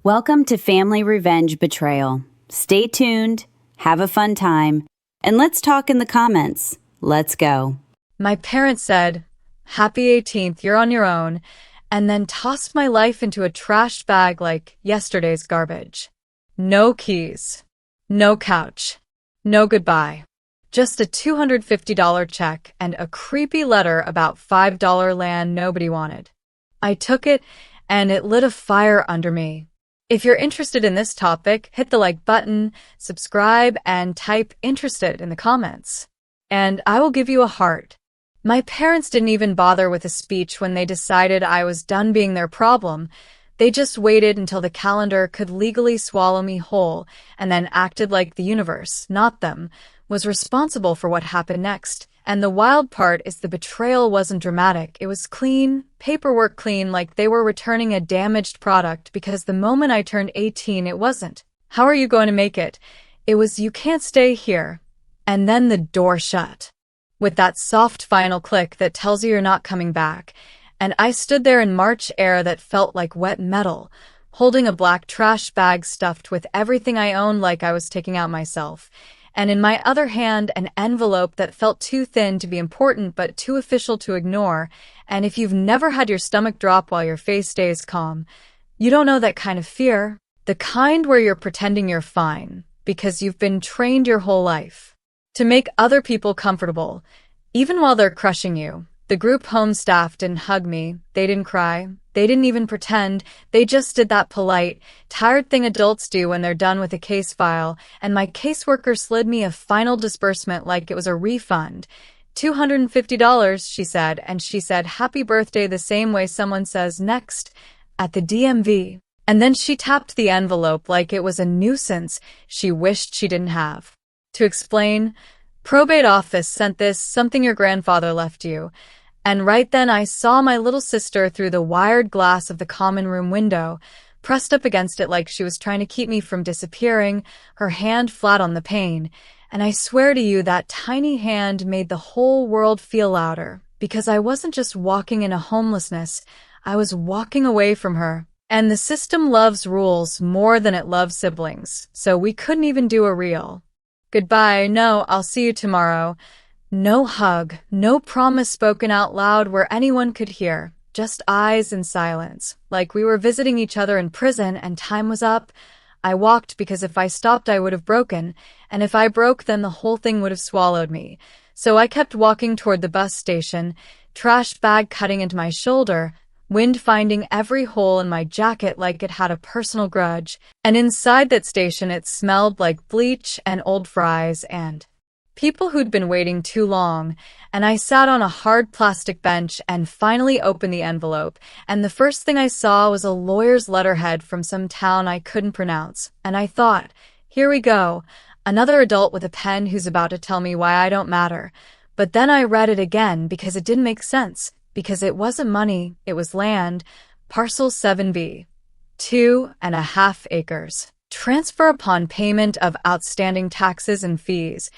Welcome to Family Revenge Betrayal. Stay tuned, have a fun time, and let's talk in the comments. Let's go. My parents said, "Happy 18th, you're on your own," and then tossed my life into a trash bag like yesterday's garbage. No keys, no couch, no goodbye. Just a $250 check and a creepy letter about $5 land nobody wanted. I took it, and it lit a fire under me. If you're interested in this topic, hit the like button, subscribe, and type "interested" in the comments. And I will give you a heart. My parents didn't even bother with a speech when they decided I was done being their problem. They just waited until the calendar could legally swallow me whole and then acted like the universe, not them, was responsible for what happened next. And the wild part is the betrayal wasn't dramatic. It was clean, paperwork clean, like they were returning a damaged product, because the moment I turned 18, it wasn't, "How are you going to make it?" It was, "You can't stay here." And then the door shut, with that soft final click that tells you you're not coming back. And I stood there in March air that felt like wet metal, holding a black trash bag stuffed with everything I owned like I was taking out myself. And in my other hand, an envelope that felt too thin to be important but too official to ignore. And if you've never had your stomach drop while your face stays calm, you don't know that kind of fear. The kind where you're pretending you're fine, because you've been trained your whole life to make other people comfortable, even while they're crushing you. The group home staff didn't hug me, they didn't cry, they didn't even pretend, they just did that polite, tired thing adults do when they're done with a case file, and my caseworker slid me a final disbursement like it was a refund. $250, she said, and she said "Happy birthday" the same way someone says "next" at the DMV. And then she tapped the envelope like it was a nuisance she wished she didn't have. To explain, "Probate office sent this, something your grandfather left you." And right then I saw my little sister through the wired glass of the common room window, pressed up against it like she was trying to keep me from disappearing, her hand flat on the pane. And I swear to you, that tiny hand made the whole world feel louder, because I wasn't just walking into homelessness, I was walking away from her. And the system loves rules more than it loves siblings, so we couldn't even do a real goodbye, no "I'll see you tomorrow." No hug, no promise spoken out loud where anyone could hear, just eyes and silence, like we were visiting each other in prison and time was up. I walked because if I stopped I would have broken, and if I broke then the whole thing would have swallowed me. So I kept walking toward the bus station, trash bag cutting into my shoulder, wind finding every hole in my jacket like it had a personal grudge. And inside that station it smelled like bleach and old fries and people who'd been waiting too long. And I sat on a hard plastic bench and finally opened the envelope, and the first thing I saw was a lawyer's letterhead from some town I couldn't pronounce. And I thought, here we go, another adult with a pen who's about to tell me why I don't matter. But then I read it again because it didn't make sense. Because it wasn't money, it was land, parcel 7B, 2.5 acres. Transfer upon payment of outstanding taxes and fees.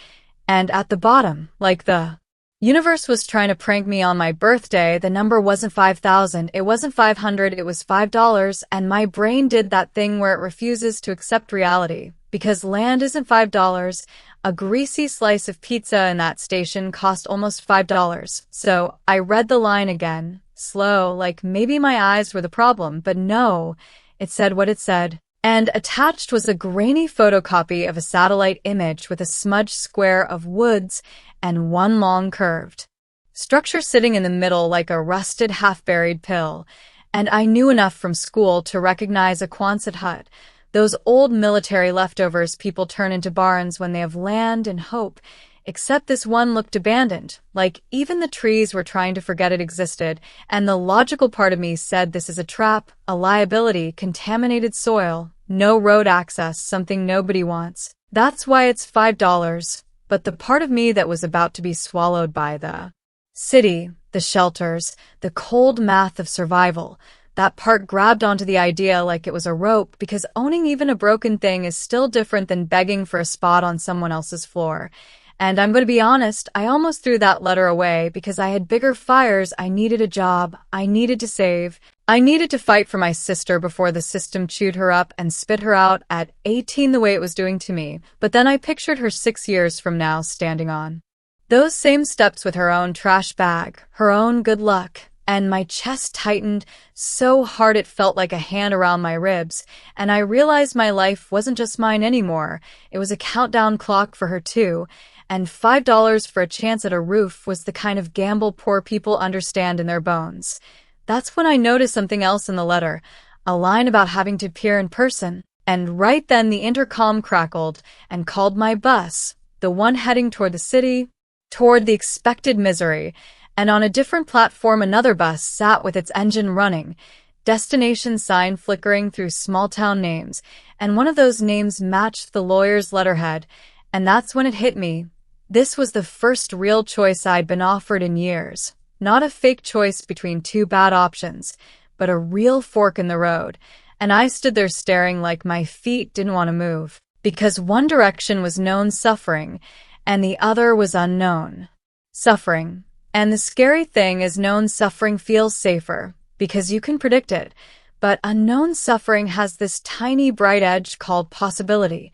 And at the bottom, like the universe was trying to prank me on my birthday, the number wasn't 5,000, it wasn't 500, it was $5, and my brain did that thing where it refuses to accept reality. Because land isn't $5, a greasy slice of pizza in that station cost almost $5. So I read the line again, slow, like maybe my eyes were the problem, but no, it said what it said. And attached was a grainy photocopy of a satellite image with a smudged square of woods and one long curved structure sitting in the middle like a rusted half-buried pill. And I knew enough from school to recognize a Quonset hut, those old military leftovers people turn into barns when they have land and hope. Except this one looked abandoned, like even the trees were trying to forget it existed, and the logical part of me said this is a trap, a liability, contaminated soil, no road access, something nobody wants. That's why it's $5. But the part of me that was about to be swallowed by the city, the shelters, the cold math of survival, that part grabbed onto the idea like it was a rope, because owning even a broken thing is still different than begging for a spot on someone else's floor. And I'm going to be honest, I almost threw that letter away because I had bigger fires. I needed a job. I needed to save. I needed to fight for my sister before the system chewed her up and spit her out at 18 the way it was doing to me. But then I pictured her 6 years from now standing on those same steps with her own trash bag, her own good luck, and my chest tightened so hard it felt like a hand around my ribs, and I realized my life wasn't just mine anymore. It was a countdown clock for her too, and $5 for a chance at a roof was the kind of gamble poor people understand in their bones. That's when I noticed something else in the letter, a line about having to appear in person. And right then the intercom crackled and called my bus, the one heading toward the city, toward the expected misery, and on a different platform another bus sat with its engine running, destination sign flickering through small-town names, and one of those names matched the lawyer's letterhead, and that's when it hit me. This was the first real choice I'd been offered in years. Not a fake choice between two bad options, but a real fork in the road, and I stood there staring like my feet didn't want to move, because one direction was known suffering, and the other was unknown suffering. And the scary thing is known suffering feels safer, because you can predict it, but unknown suffering has this tiny bright edge called possibility.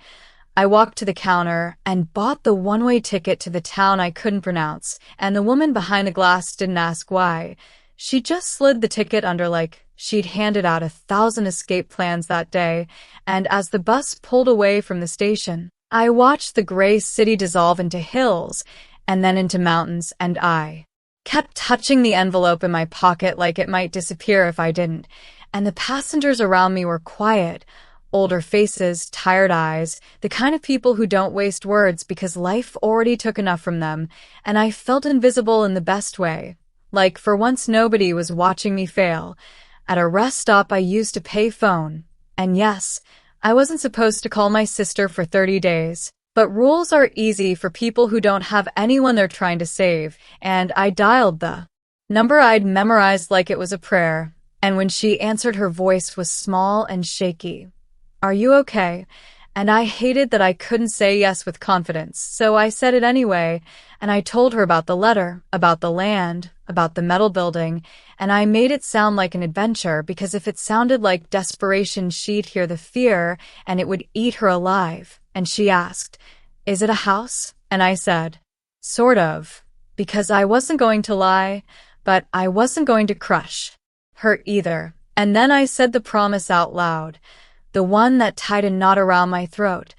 I walked to the counter and bought the one-way ticket to the town I couldn't pronounce, and the woman behind the glass didn't ask why. She just slid the ticket under like she'd handed out 1,000 escape plans that day, and as the bus pulled away from the station, I watched the gray city dissolve into hills and then into mountains, and I kept touching the envelope in my pocket like it might disappear if I didn't, and the passengers around me were quiet, older faces, tired eyes, the kind of people who don't waste words because life already took enough from them, and I felt invisible in the best way. Like for once nobody was watching me fail. At a rest stop I used a pay phone, and yes, I wasn't supposed to call my sister for 30 days. But rules are easy for people who don't have anyone they're trying to save, and I dialed the number I'd memorized like it was a prayer, and when she answered her voice was small and shaky. "Are you okay?" And I hated that I couldn't say yes with confidence, so I said it anyway, and I told her about the letter, about the land, about the metal building, and I made it sound like an adventure because if it sounded like desperation she'd hear the fear and it would eat her alive. And she asked, "Is it a house?" And I said, "Sort of," because I wasn't going to lie, but I wasn't going to crush her either. And then I said the promise out loud, the one that tied a knot around my throat.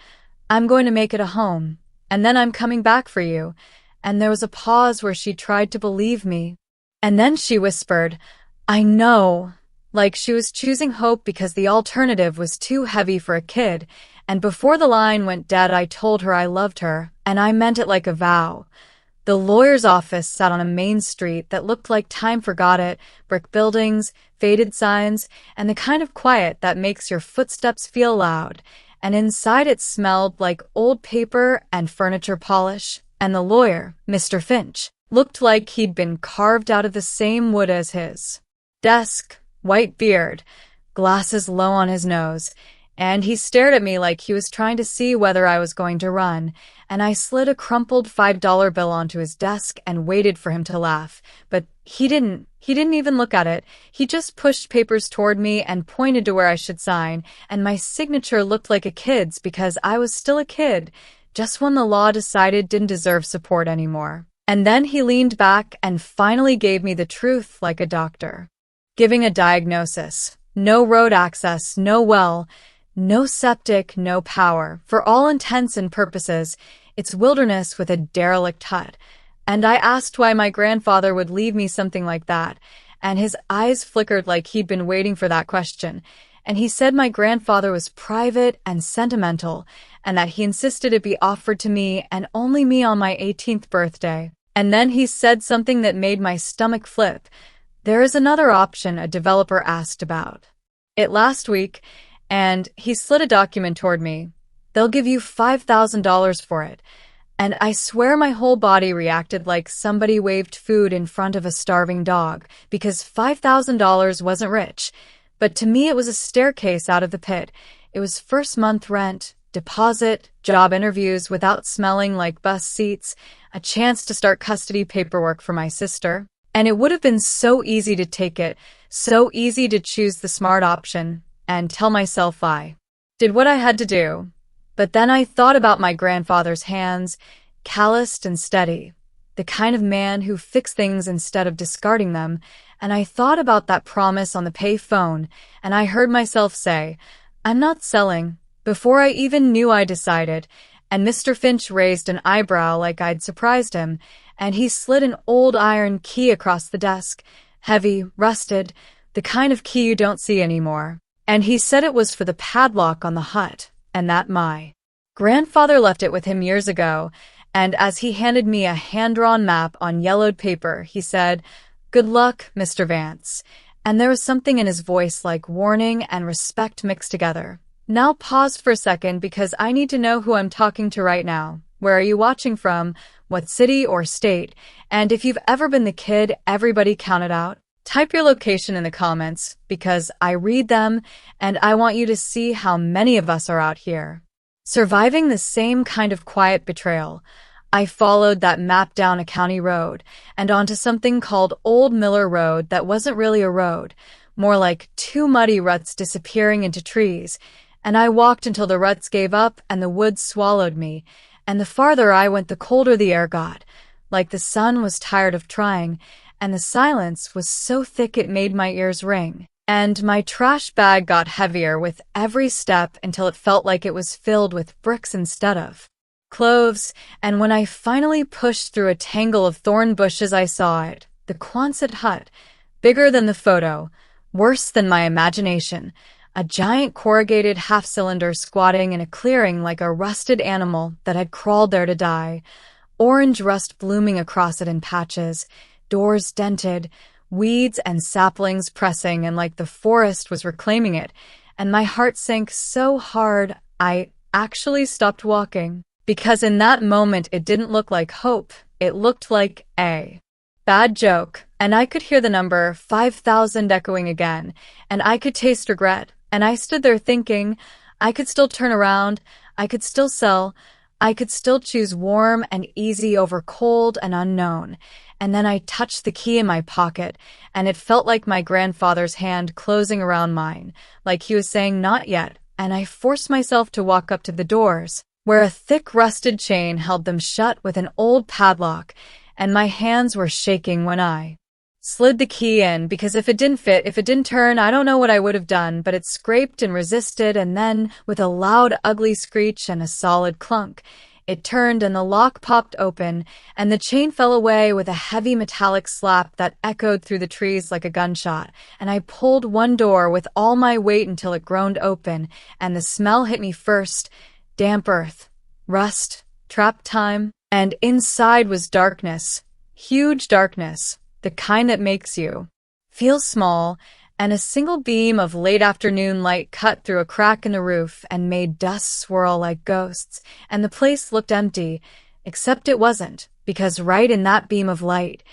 "I'm going to make it a home, and then I'm coming back for you." And there was a pause where she tried to believe me. And then she whispered, "I know," like she was choosing hope because the alternative was too heavy for a kid. And before the line went dead, I told her I loved her, and I meant it like a vow. The lawyer's office sat on a main street that looked like time forgot it, brick buildings, faded signs, and the kind of quiet that makes your footsteps feel loud. And inside it smelled like old paper and furniture polish. And the lawyer, Mr. Finch, looked like he'd been carved out of the same wood as his desk, white beard, glasses low on his nose. And he stared at me like he was trying to see whether I was going to run, and I slid a crumpled $5 bill onto his desk and waited for him to laugh. But he didn't. He didn't even look at it. He just pushed papers toward me and pointed to where I should sign, and my signature looked like a kid's because I was still a kid, just when the law decided didn't deserve support anymore. And then he leaned back and finally gave me the truth like a doctor, giving a diagnosis. No road access, no well, no septic, no power. For all intents and purposes, it's wilderness with a derelict hut. And I asked why my grandfather would leave me something like that, and his eyes flickered like he'd been waiting for that question. And he said my grandfather was private and sentimental, and that he insisted it be offered to me and only me on my 18th birthday. And then he said something that made my stomach flip. "There is another option a developer asked about it last week," and he slid a document toward me. "They'll give you $5,000 for it." And I swear my whole body reacted like somebody waved food in front of a starving dog, because $5,000 wasn't rich. But to me it was a staircase out of the pit. It was first month rent, deposit, job interviews without smelling like bus seats, a chance to start custody paperwork for my sister. And it would have been so easy to take it, so easy to choose the smart option and tell myself I did what I had to do. But then I thought about my grandfather's hands, calloused and steady, the kind of man who fixed things instead of discarding them, and I thought about that promise on the pay phone, and I heard myself say, "I'm not selling," before I even knew I decided, and Mr. Finch raised an eyebrow like I'd surprised him, and he slid an old iron key across the desk, heavy, rusted, the kind of key you don't see anymore. And he said it was for the padlock on the hut, and that my grandfather left it with him years ago, and as he handed me a hand-drawn map on yellowed paper, he said, "Good luck, Mr. Vance." And there was something in his voice like warning and respect mixed together. Now pause for a second because I need to know who I'm talking to right now. Where are you watching from? What city or state? And if you've ever been the kid everybody counted out, type your location in the comments because I read them and I want you to see how many of us are out here surviving the same kind of quiet betrayal. I followed that map down a county road and onto something called Old Miller Road that wasn't really a road, more like two muddy ruts disappearing into trees, and I walked until the ruts gave up and the woods swallowed me, and the farther I went the colder the air got, like the sun was tired of trying, and the silence was so thick it made my ears ring. And my trash bag got heavier with every step until it felt like it was filled with bricks instead of cloves, and when I finally pushed through a tangle of thorn bushes I saw it, the Quonset hut, bigger than the photo, worse than my imagination, a giant corrugated half-cylinder squatting in a clearing like a rusted animal that had crawled there to die, orange rust blooming across it in patches, doors dented, weeds and saplings pressing and like the forest was reclaiming it, and my heart sank so hard I actually stopped walking. Because in that moment it didn't look like hope, it looked like a bad joke, and I could hear the number 5,000 echoing again, and I could taste regret, and I stood there thinking, I could still turn around, I could still sell, I could still choose warm and easy over cold and unknown. And then I touched the key in my pocket, and it felt like my grandfather's hand closing around mine, like he was saying not yet, and I forced myself to walk up to the doors, where a thick rusted chain held them shut with an old padlock, and my hands were shaking when I slid the key in, because if it didn't fit, if it didn't turn, I don't know what I would have done, but it scraped and resisted, and then, with a loud, ugly screech and a solid clunk, it turned and the lock popped open, and the chain fell away with a heavy metallic slap that echoed through the trees like a gunshot, and I pulled one door with all my weight until it groaned open, and the smell hit me first, damp earth, rust, trap time, and inside was darkness, huge darkness, the kind that makes you feel small, and a single beam of late afternoon light cut through a crack in the roof and made dust swirl like ghosts, and the place looked empty, except it wasn't, because right in that beam of light,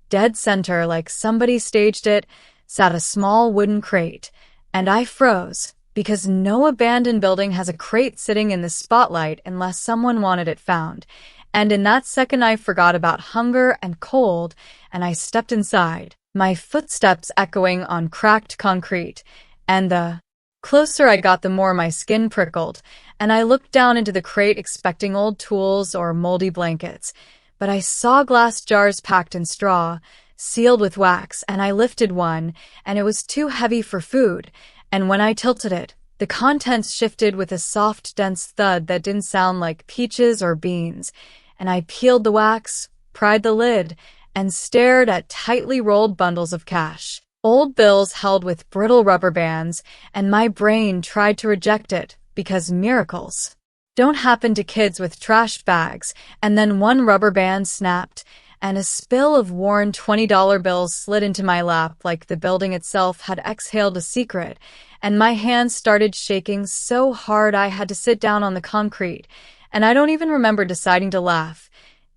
dead center like somebody staged it, sat a small wooden crate, and I froze, because no abandoned building has a crate sitting in the spotlight unless someone wanted it found. And in that second I forgot about hunger and cold, and I stepped inside, my footsteps echoing on cracked concrete, and the closer I got the more my skin prickled, and I looked down into the crate expecting old tools or moldy blankets, but I saw glass jars packed in straw, sealed with wax, and I lifted one, and it was too heavy for food, and when I tilted it, the contents shifted with a soft, dense thud that didn't sound like peaches or beans, and I peeled the wax, pried the lid, and stared at tightly rolled bundles of cash. Old bills held with brittle rubber bands, and my brain tried to reject it, because miracles don't happen to kids with trash bags, and then one rubber band snapped, and a spill of worn $20 bills slid into my lap like the building itself had exhaled a secret, and my hands started shaking so hard I had to sit down on the concrete, and I don't even remember deciding to laugh.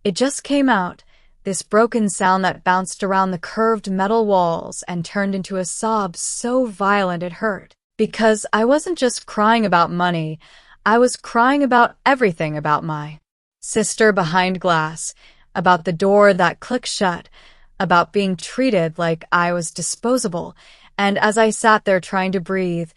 It just came out, this broken sound that bounced around the curved metal walls and turned into a sob so violent it hurt. Because I wasn't just crying about money, I was crying about everything, about my sister behind glass, about the door that clicked shut, about being treated like I was disposable. And as I sat there trying to breathe,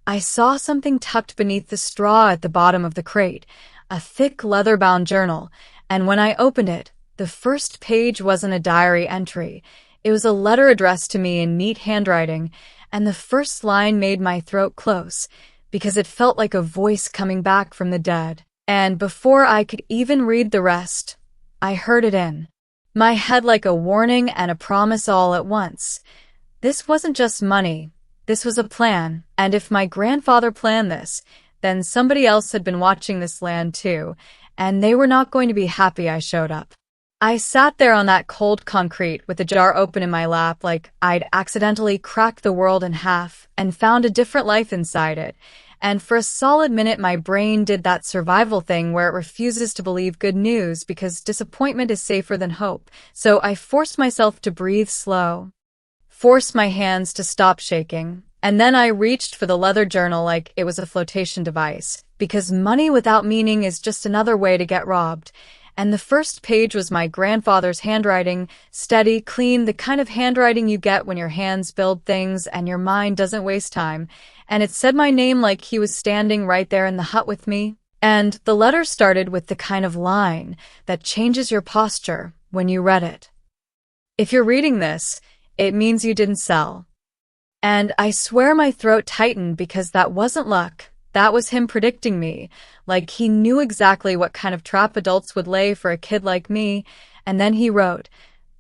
I saw something tucked beneath the straw at the bottom of the crate, a thick leather-bound journal, and when I opened it, the first page wasn't a diary entry. It was a letter addressed to me in neat handwriting, and the first line made my throat close, because it felt like a voice coming back from the dead. And before I could even read the rest, I heard it in my head like a warning and a promise all at once. This wasn't just money. This was a plan, and if my grandfather planned this, then somebody else had been watching this land too, and they were not going to be happy I showed up. I sat there on that cold concrete with the jar open in my lap like I'd accidentally cracked the world in half and found a different life inside it. And for a solid minute, my brain did that survival thing where it refuses to believe good news because disappointment is safer than hope. So I forced myself to breathe slow, forced my hands to stop shaking, and then I reached for the leather journal like it was a flotation device, because money without meaning is just another way to get robbed. And the first page was my grandfather's handwriting, steady, clean, the kind of handwriting you get when your hands build things and your mind doesn't waste time. And it said my name like he was standing right there in the hut with me. And the letter started with the kind of line that changes your posture when you read it. If you're reading this, it means you didn't sell. And I swear my throat tightened because that wasn't luck. That was him predicting me, like he knew exactly what kind of trap adults would lay for a kid like me. And then he wrote,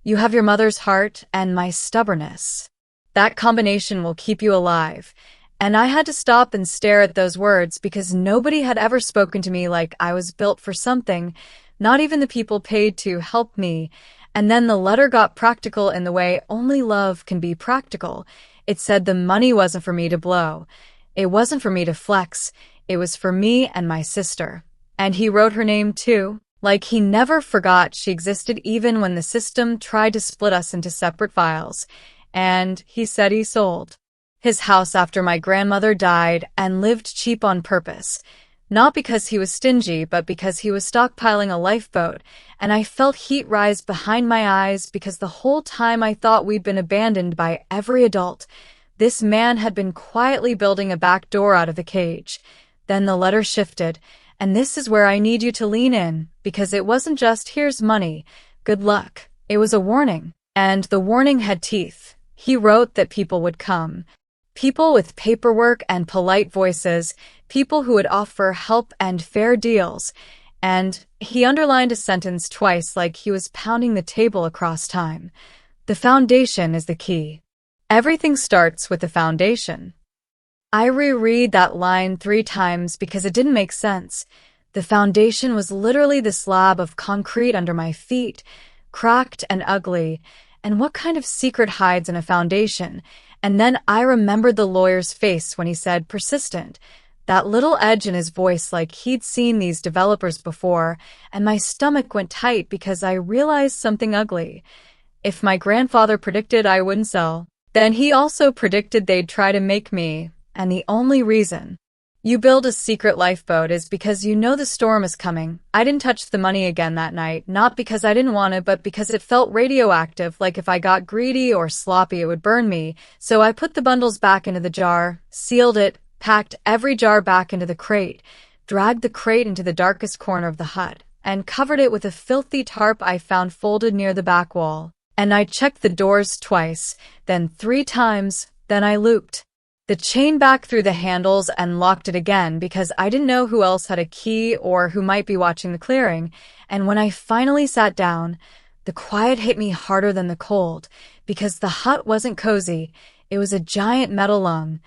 "You have your mother's heart and my stubbornness. That combination will keep you alive." And I had to stop and stare at those words because nobody had ever spoken to me like I was built for something, not even the people paid to help me. And then the letter got practical in the way only love can be practical. It said the money wasn't for me to blow. It wasn't for me to flex. It was for me and my sister. And he wrote her name too, like he never forgot she existed even when the system tried to split us into separate files. And he said he sold his house after my grandmother died and lived cheap on purpose. Not because he was stingy, but because he was stockpiling a lifeboat. And I felt heat rise behind my eyes because the whole time I thought we'd been abandoned by every adult. This man had been quietly building a back door out of the cage. Then the letter shifted, and this is where I need you to lean in, because it wasn't just, "Here's money, good luck." It was a warning, and the warning had teeth. He wrote that people would come. People with paperwork and polite voices, people who would offer help and fair deals. And he underlined a sentence twice like he was pounding the table across time. The foundation is the key. Everything starts with the foundation. I reread that line 3 times because it didn't make sense. The foundation was literally the slab of concrete under my feet, cracked and ugly. And what kind of secret hides in a foundation? And then I remembered the lawyer's face when he said persistent, that little edge in his voice like he'd seen these developers before, and my stomach went tight because I realized something ugly. If my grandfather predicted I wouldn't sell, then he also predicted they'd try to make me, and the only reason you build a secret lifeboat is because you know the storm is coming. I didn't touch the money again that night, not because I didn't want it, but because it felt radioactive, like if I got greedy or sloppy it would burn me. So I put the bundles back into the jar, sealed it, packed every jar back into the crate, dragged the crate into the darkest corner of the hut, and covered it with a filthy tarp I found folded near the back wall. And I checked the doors twice, then 3 times, then I looped the chain back through the handles and locked it again because I didn't know who else had a key or who might be watching the clearing. And when I finally sat down, the quiet hit me harder than the cold because the hut wasn't cozy. It was a giant metal lung.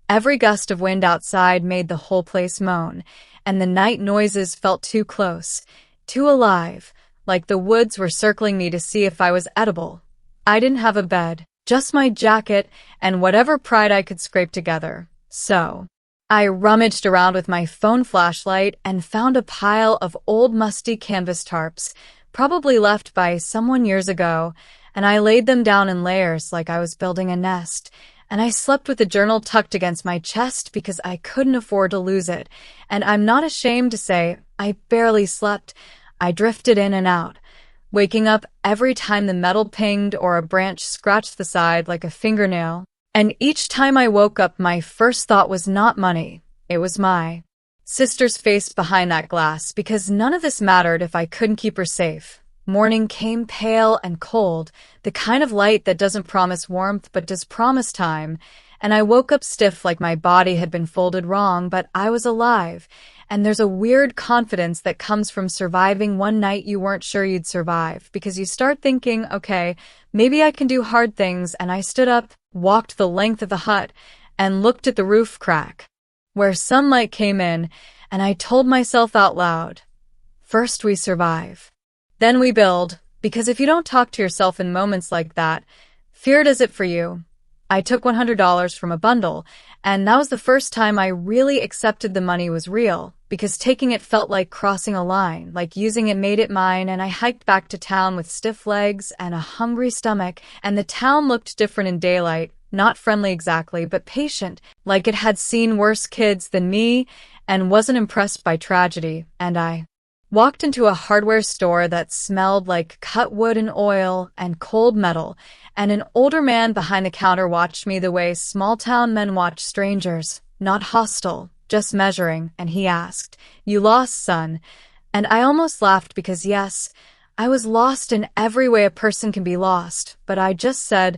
Every gust of wind outside made the whole place moan, and the night noises felt too close, too alive, like the woods were circling me to see if I was edible. I didn't have a bed, just my jacket and whatever pride I could scrape together. So I rummaged around with my phone flashlight and found a pile of old musty canvas tarps, probably left by someone years ago, and I laid them down in layers like I was building a nest. And I slept with the journal tucked against my chest because I couldn't afford to lose it. And I'm not ashamed to say I barely slept. I drifted in and out, waking up every time the metal pinged or a branch scratched the side like a fingernail. And each time I woke up, my first thought was not money. It was my sister's face behind that glass, because none of this mattered if I couldn't keep her safe. Morning came pale and cold, the kind of light that doesn't promise warmth but does promise time, and I woke up stiff like my body had been folded wrong, but I was alive. And there's a weird confidence that comes from surviving one night you weren't sure you'd survive, because you start thinking, okay, maybe I can do hard things, and I stood up, walked the length of the hut, and looked at the roof crack, where sunlight came in, and I told myself out loud, first we survive. Then we build, because if you don't talk to yourself in moments like that, fear does it for you. I took $100 from a bundle, and that was the first time I really accepted the money was real, because taking it felt like crossing a line, like using it made it mine, and I hiked back to town with stiff legs and a hungry stomach, and the town looked different in daylight, not friendly exactly, but patient, like it had seen worse kids than me and wasn't impressed by tragedy, and I walked into a hardware store that smelled like cut wood and oil and cold metal, and an older man behind the counter watched me the way small-town men watch strangers, not hostile, just measuring, and he asked, "You lost, son?" And I almost laughed because yes, I was lost in every way a person can be lost, but I just said,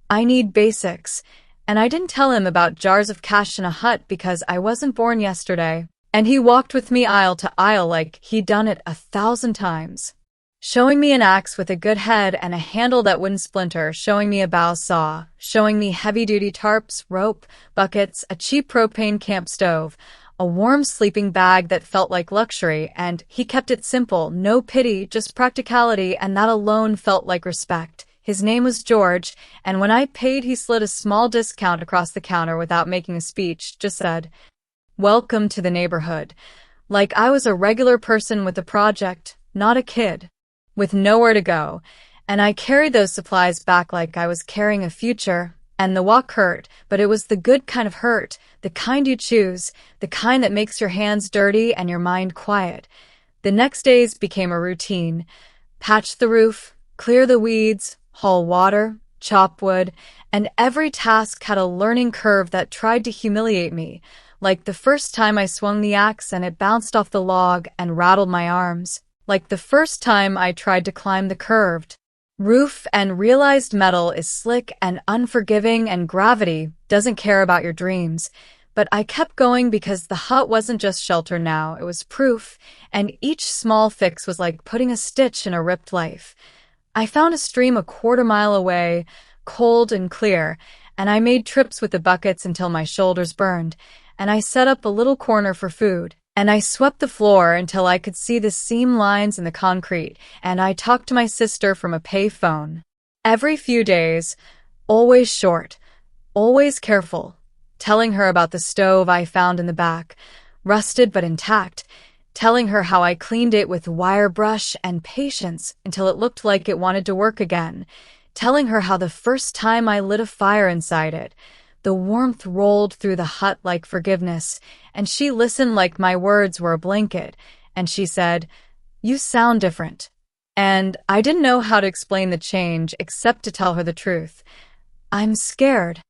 I need basics, and I didn't tell him about jars of cash in a hut because I wasn't born yesterday. And he walked with me aisle to aisle like he'd done it 1,000 times, showing me an axe with a good head and a handle that wouldn't splinter, showing me a bow saw, showing me heavy-duty tarps, rope, buckets, a cheap propane camp stove, a warm sleeping bag that felt like luxury, and he kept it simple, no pity, just practicality, and that alone felt like respect. His name was George, and when I paid, he slid a small discount across the counter without making a speech, just said, "Welcome to the neighborhood," like I was a regular person with a project, not a kid with nowhere to go. And I carried those supplies back like I was carrying a future, and the walk hurt, but it was the good kind of hurt, the kind you choose, the kind that makes your hands dirty and your mind quiet. The next days became a routine. Patch the roof, clear the weeds, haul water, chop wood, and every task had a learning curve that tried to humiliate me, like the first time I swung the axe and it bounced off the log and rattled my arms, like the first time I tried to climb the curved roof and realized metal is slick and unforgiving and gravity doesn't care about your dreams. But I kept going because the hut wasn't just shelter now, it was proof, and each small fix was like putting a stitch in a ripped life. I found a stream a quarter-mile away, cold and clear, and I made trips with the buckets until my shoulders burned, and I set up a little corner for food, and I swept the floor until I could see the seam lines in the concrete, and I talked to my sister from a pay phone. Every few days, always short, always careful, telling her about the stove I found in the back, rusted but intact, telling her how I cleaned it with wire brush and patience until it looked like it wanted to work again, telling her how the first time I lit a fire inside it, the warmth rolled through the hut like forgiveness, and she listened like my words were a blanket, and she said, "You sound different." And I didn't know how to explain the change except to tell her the truth. "I'm scared,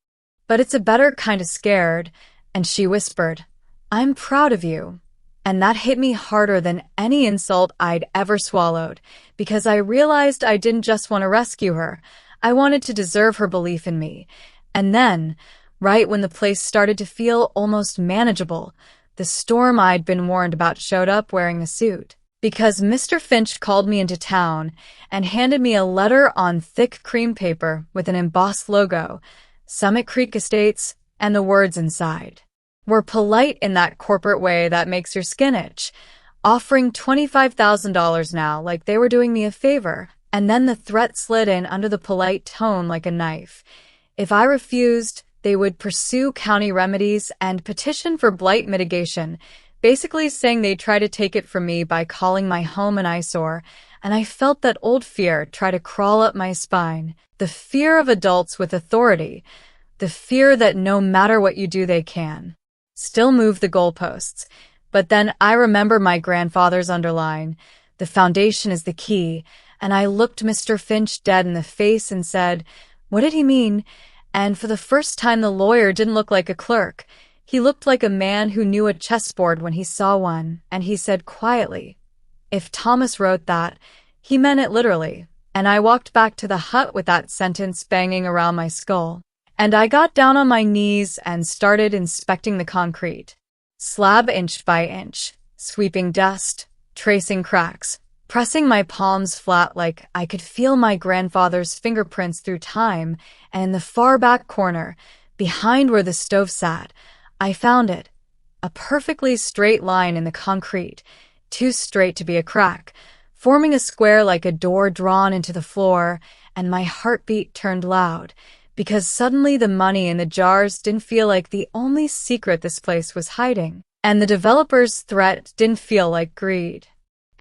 but it's a better kind of scared," and she whispered, "I'm proud of you." And that hit me harder than any insult I'd ever swallowed, because I realized I didn't just want to rescue her, I wanted to deserve her belief in me. And then, right when the place started to feel almost manageable, the storm I'd been warned about showed up wearing a suit. Because Mr. Finch called me into town and handed me a letter on thick cream paper with an embossed logo, Summit Creek Estates, and the words inside were polite in that corporate way that makes your skin itch, offering $25,000 now like they were doing me a favor, and then the threat slid in under the polite tone like a knife. If I refused, they would pursue county remedies and petition for blight mitigation, basically saying they'd try to take it from me by calling my home an eyesore, and I felt that old fear try to crawl up my spine, the fear of adults with authority, The fear that no matter what you do, they can still move the goalposts. But then I remember my grandfather's underline. The foundation is the key. And I looked Mr. Finch dead in the face and said, what did he mean? And for the first time, the lawyer didn't look like a clerk. He looked like a man who knew a chessboard when he saw one, and he said quietly, if Thomas wrote that, he meant it literally. And I walked back to the hut with that sentence banging around my skull. And I got down on my knees and started inspecting the concrete. Slab inch by inch, sweeping dust, tracing cracks, pressing my palms flat like I could feel my grandfather's fingerprints through time, and in the far back corner, behind where the stove sat, I found it. A perfectly straight line in the concrete, too straight to be a crack, forming a square like a door drawn into the floor, and my heartbeat turned loud, because suddenly the money in the jars didn't feel like the only secret this place was hiding, and the developer's threat didn't feel like greed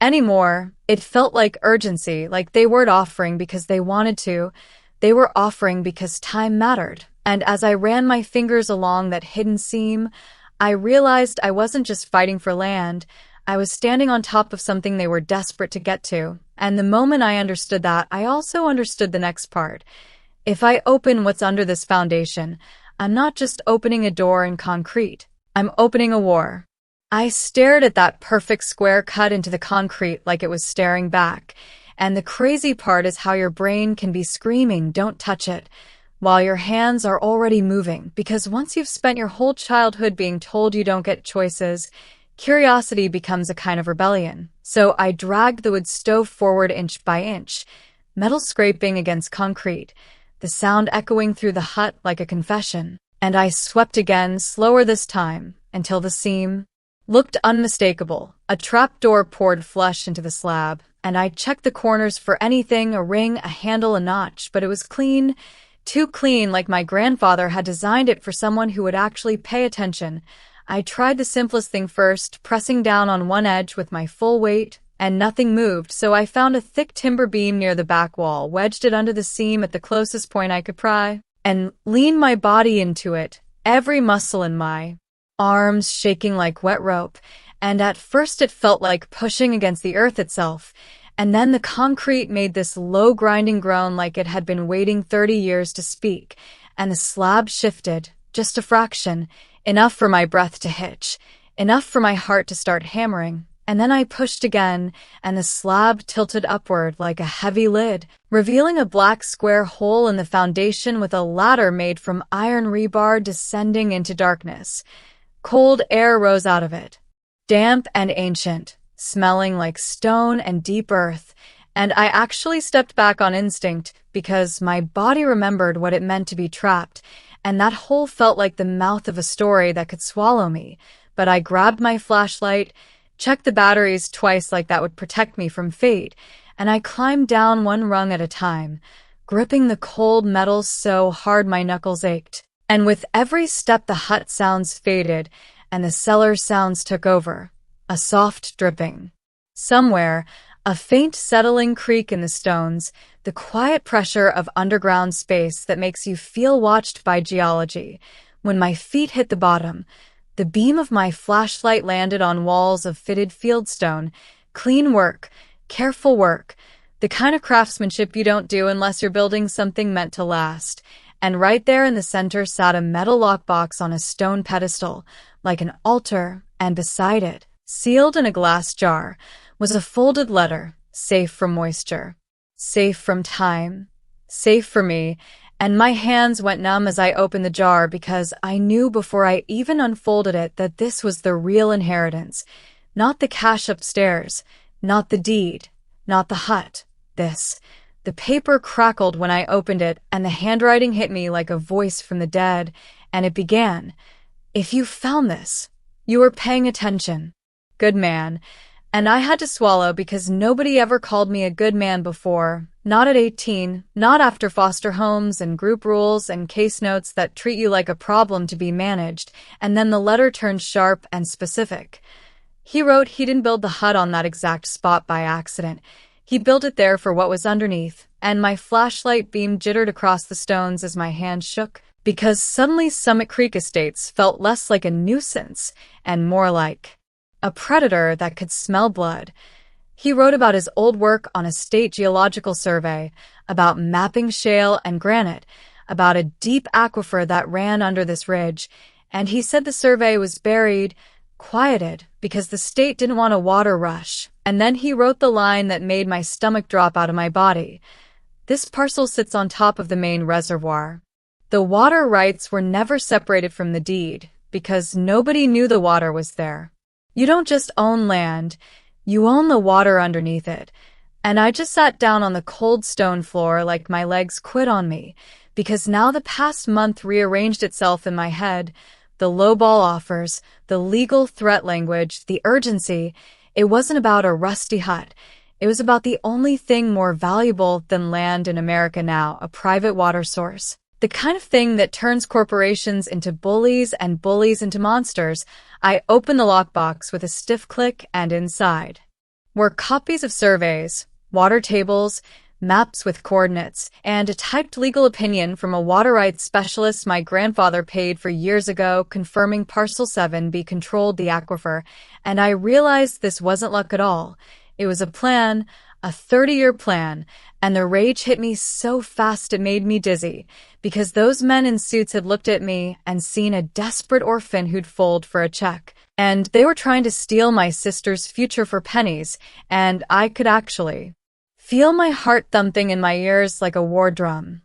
anymore. It felt like urgency, like they weren't offering because they wanted to. They were offering because time mattered. And as I ran my fingers along that hidden seam, I realized I wasn't just fighting for land. I was standing on top of something they were desperate to get to. And the moment I understood that, I also understood the next part. If I open what's under this foundation, I'm not just opening a door in concrete. I'm opening a war. I stared at that perfect square cut into the concrete like it was staring back. And the crazy part is how your brain can be screaming, don't touch it, while your hands are already moving. Because once you've spent your whole childhood being told you don't get choices, curiosity becomes a kind of rebellion. So I dragged the wood stove forward inch by inch, metal scraping against concrete, the sound echoing through the hut like a confession. And I swept again, slower this time, until the seam looked unmistakable. A trapdoor poured flush into the slab, and I checked the corners for anything, a ring, a handle, a notch, but it was clean, too clean, like my grandfather had designed it for someone who would actually pay attention. I tried the simplest thing first, pressing down on one edge with my full weight, and nothing moved, so I found a thick timber beam near the back wall, wedged it under the seam at the closest point I could pry, and leaned my body into it, every muscle in my arms shaking like wet rope, and at first it felt like pushing against the earth itself, and then the concrete made this low grinding groan like it had been waiting 30 years to speak, and the slab shifted, just a fraction, enough for my breath to hitch, enough for my heart to start hammering. And then I pushed again, and the slab tilted upward like a heavy lid, revealing a black square hole in the foundation with a ladder made from iron rebar descending into darkness. Cold air rose out of it, damp and ancient, smelling like stone and deep earth, and I actually stepped back on instinct because my body remembered what it meant to be trapped, and that hole felt like the mouth of a story that could swallow me. But I grabbed my flashlight, checked the batteries twice like that would protect me from fate, and I climbed down one rung at a time, gripping the cold metal so hard my knuckles ached. And with every step the hut sounds faded, and the cellar sounds took over. A soft dripping. Somewhere, a faint settling creak in the stones, the quiet pressure of underground space that makes you feel watched by geology. When my feet hit the bottom, the beam of my flashlight landed on walls of fitted fieldstone. Clean work, careful work, the kind of craftsmanship you don't do unless you're building something meant to last. And right there in the center sat a metal lockbox on a stone pedestal, like an altar, and beside it, sealed in a glass jar, was a folded letter, safe from moisture, safe from time, safe for me, and my hands went numb as I opened the jar because I knew before I even unfolded it that this was the real inheritance, not the cash upstairs, not the deed, not the hut, this. The paper crackled when I opened it, and the handwriting hit me like a voice from the dead, and it began, "If you found this, you were paying attention. Good man." And I had to swallow because nobody ever called me a good man before, not at 18, not after foster homes and group rules and case notes that treat you like a problem to be managed, and then the letter turned sharp and specific. He wrote he didn't build the hut on that exact spot by accident. He built it there for what was underneath, and my flashlight beam jittered across the stones as my hand shook, because suddenly Summit Creek Estates felt less like a nuisance and more like a predator that could smell blood. He wrote about his old work on a state geological survey, about mapping shale and granite, about a deep aquifer that ran under this ridge, and he said the survey was buried, quieted, because the state didn't want a water rush. And then he wrote the line that made my stomach drop out of my body. This parcel sits on top of the main reservoir. The water rights were never separated from the deed, because nobody knew the water was there. You don't just own land, you own the water underneath it. And I just sat down on the cold stone floor like my legs quit on me, because now the past month rearranged itself in my head. The lowball offers, the legal threat language, the urgency. It wasn't about a rusty hut. It was about the only thing more valuable than land in America now, a private water source. The kind of thing that turns corporations into bullies and bullies into monsters. I opened the lockbox with a stiff click, and inside were copies of surveys, water tables, maps with coordinates, and a typed legal opinion from a water rights specialist my grandfather paid for years ago, confirming Parcel 7B controlled the aquifer. And I realized this wasn't luck at all. It was a plan, a 30-year plan, and the rage hit me so fast it made me dizzy, because those men in suits had looked at me and seen a desperate orphan who'd fold for a check. And they were trying to steal my sister's future for pennies, and I could actually feel my heart thumping in my ears like a war drum.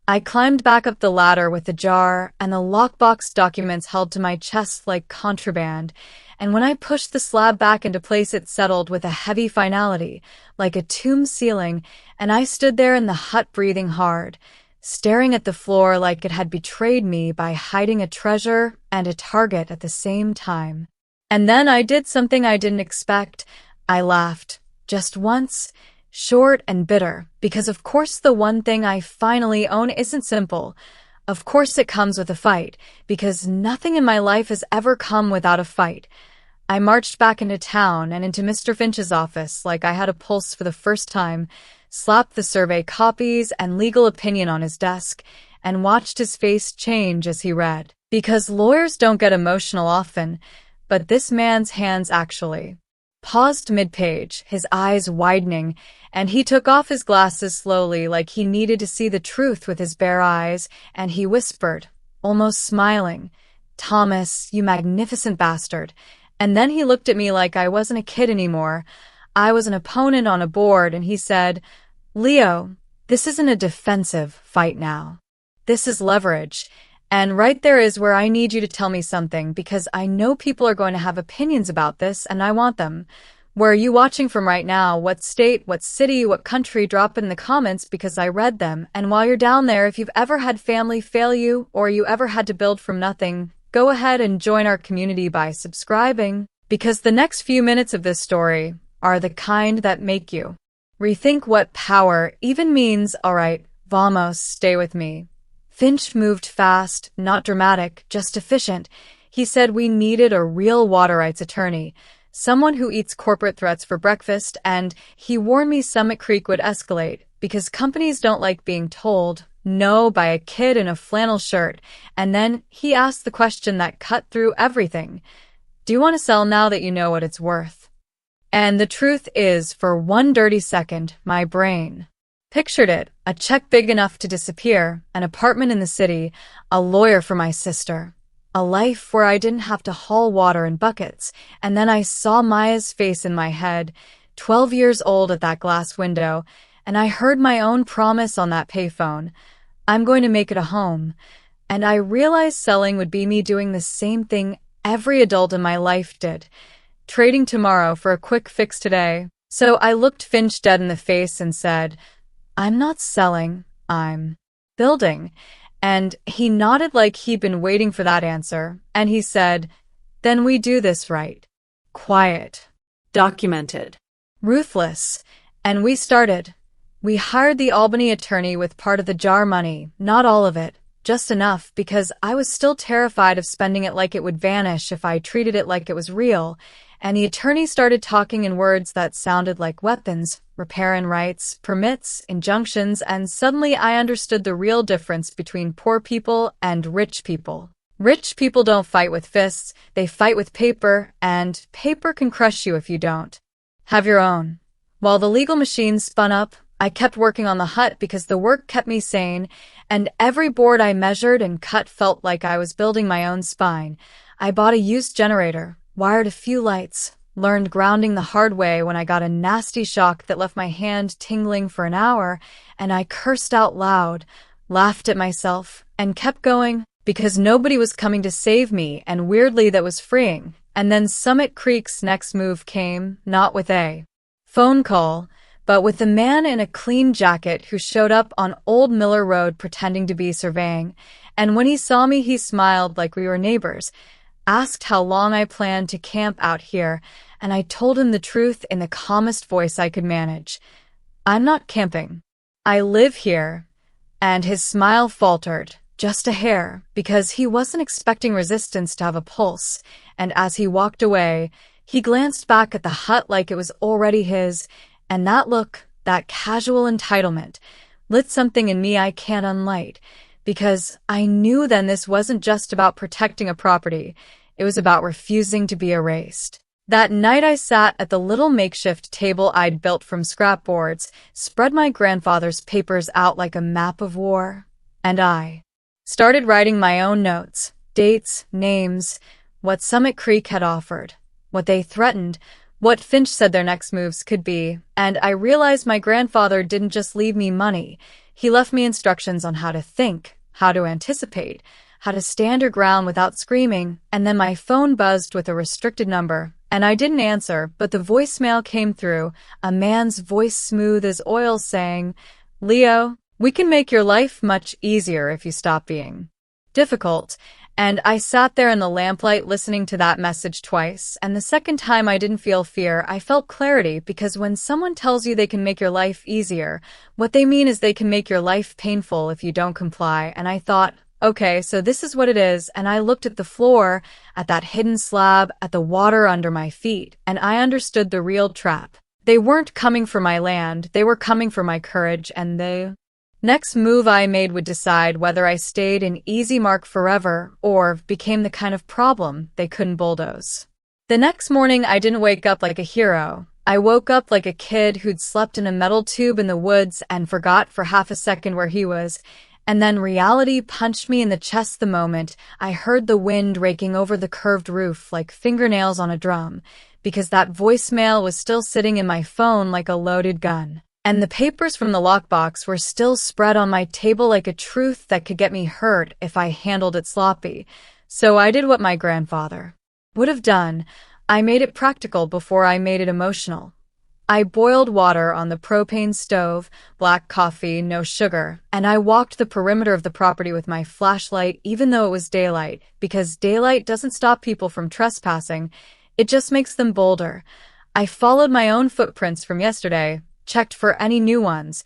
I climbed back up the ladder with the jar and the lockbox documents held to my chest like contraband, and when I pushed the slab back into place it settled with a heavy finality, like a tomb ceiling, and I stood there in the hut breathing hard, staring at the floor like it had betrayed me by hiding a treasure and a target at the same time. And then I did something I didn't expect. I laughed. Just once. Short and bitter, because of course the one thing I finally own isn't simple. Of course it comes with a fight, because nothing in my life has ever come without a fight. I marched back into town and into Mr. Finch's office like I had a pulse for the first time, slapped the survey copies and legal opinion on his desk, and watched his face change as he read. Because lawyers don't get emotional often, but this man's hands actually paused mid-page, his eyes widening, and he took off his glasses slowly like he needed to see the truth with his bare eyes, and he whispered, almost smiling, "Thomas, you magnificent bastard." And then he looked at me like I wasn't a kid anymore. I was an opponent on a board, and he said, "Leo, this isn't a defensive fight now. This is leverage. And right there is where I need you to tell me something, because I know people are going to have opinions about this, and I want them. Where are you watching from right now? What state, what city, what country? Drop it in the comments, because I read them. And while you're down there, if you've ever had family fail you, or you ever had to build from nothing, go ahead and join our community by subscribing, because the next few minutes of this story are the kind that make you rethink what power even means. All right, vamos, stay with me. Finch moved fast, not dramatic, just efficient. He said we needed a real water rights attorney, someone who eats corporate threats for breakfast, and he warned me Summit Creek would escalate, because companies don't like being told no by a kid in a flannel shirt. And then he asked the question that cut through everything. Do you want to sell now that you know what it's worth? And the truth is, for one dirty second, my brain pictured it, a check big enough to disappear, an apartment in the city, a lawyer for my sister, a life where I didn't have to haul water in buckets. And then I saw Maya's face in my head, 12 years old at that glass window, and I heard my own promise on that payphone. I'm going to make it a home. And I realized selling would be me doing the same thing every adult in my life did, trading tomorrow for a quick fix today. So I looked Finch dead in the face and said, "I'm not selling, I'm building." And he nodded like he'd been waiting for that answer, and he said, "Then we do this right. Quiet. Documented. Ruthless." And we started. We hired the Albany attorney with part of the jar money, not all of it, just enough, because I was still terrified of spending it like it would vanish if I treated it like it was real. And the attorney started talking in words that sounded like weapons. riparian rights, permits, injunctions, and suddenly I understood the real difference between poor people and rich people. Rich people don't fight with fists, they fight with paper, and paper can crush you if you don't have your own. While the legal machine spun up, I kept working on the hut because the work kept me sane, and every board I measured and cut felt like I was building my own spine. I bought a used generator, wired a few lights, learned grounding the hard way when I got a nasty shock that left my hand tingling for an hour, and I cursed out loud, laughed at myself, and kept going because nobody was coming to save me, and weirdly that was freeing. And then Summit Creek's next move came, not with a phone call, but with a man in a clean jacket who showed up on Old Miller Road pretending to be surveying. And when he saw me, he smiled like we were neighbors, asked how long I planned to camp out here, and I told him the truth in the calmest voice I could manage. I'm not camping. I live here. And his smile faltered, just a hair, because he wasn't expecting resistance to have a pulse, and as he walked away, he glanced back at the hut like it was already his, and that look, that casual entitlement, lit something in me I can't unlight, because I knew then this wasn't just about protecting a property, it was about refusing to be erased. That night I sat at the little makeshift table I'd built from scrap boards, spread my grandfather's papers out like a map of war, and I started writing my own notes, dates, names, what Summit Creek had offered, what they threatened, what Finch said their next moves could be, and I realized my grandfather didn't just leave me money, he left me instructions on how to think, how to anticipate, how to stand your ground without screaming, and then my phone buzzed with a restricted number, and I didn't answer, but the voicemail came through, a man's voice smooth as oil saying, "Leo, we can make your life much easier if you stop being difficult." And I sat there in the lamplight listening to that message twice, and the second time I didn't feel fear, I felt clarity, because when someone tells you they can make your life easier, what they mean is they can make your life painful if you don't comply, and I thought, okay, so this is what it is, and I looked at the floor, at that hidden slab, at the water under my feet, and I understood the real trap. They weren't coming for my land, they were coming for my courage, and the next move I made would decide whether I stayed in easy mark forever or became the kind of problem they couldn't bulldoze. The next morning, I didn't wake up like a hero. I woke up like a kid who'd slept in a metal tube in the woods and forgot for half a second where he was. And then reality punched me in the chest the moment I heard the wind raking over the curved roof like fingernails on a drum, because that voicemail was still sitting in my phone like a loaded gun. And the papers from the lockbox were still spread on my table like a truth that could get me hurt if I handled it sloppy. So I did what my grandfather would have done. I made it practical before I made it emotional. I boiled water on the propane stove, black coffee, no sugar, and I walked the perimeter of the property with my flashlight even though it was daylight, because daylight doesn't stop people from trespassing, it just makes them bolder. I followed my own footprints from yesterday, checked for any new ones,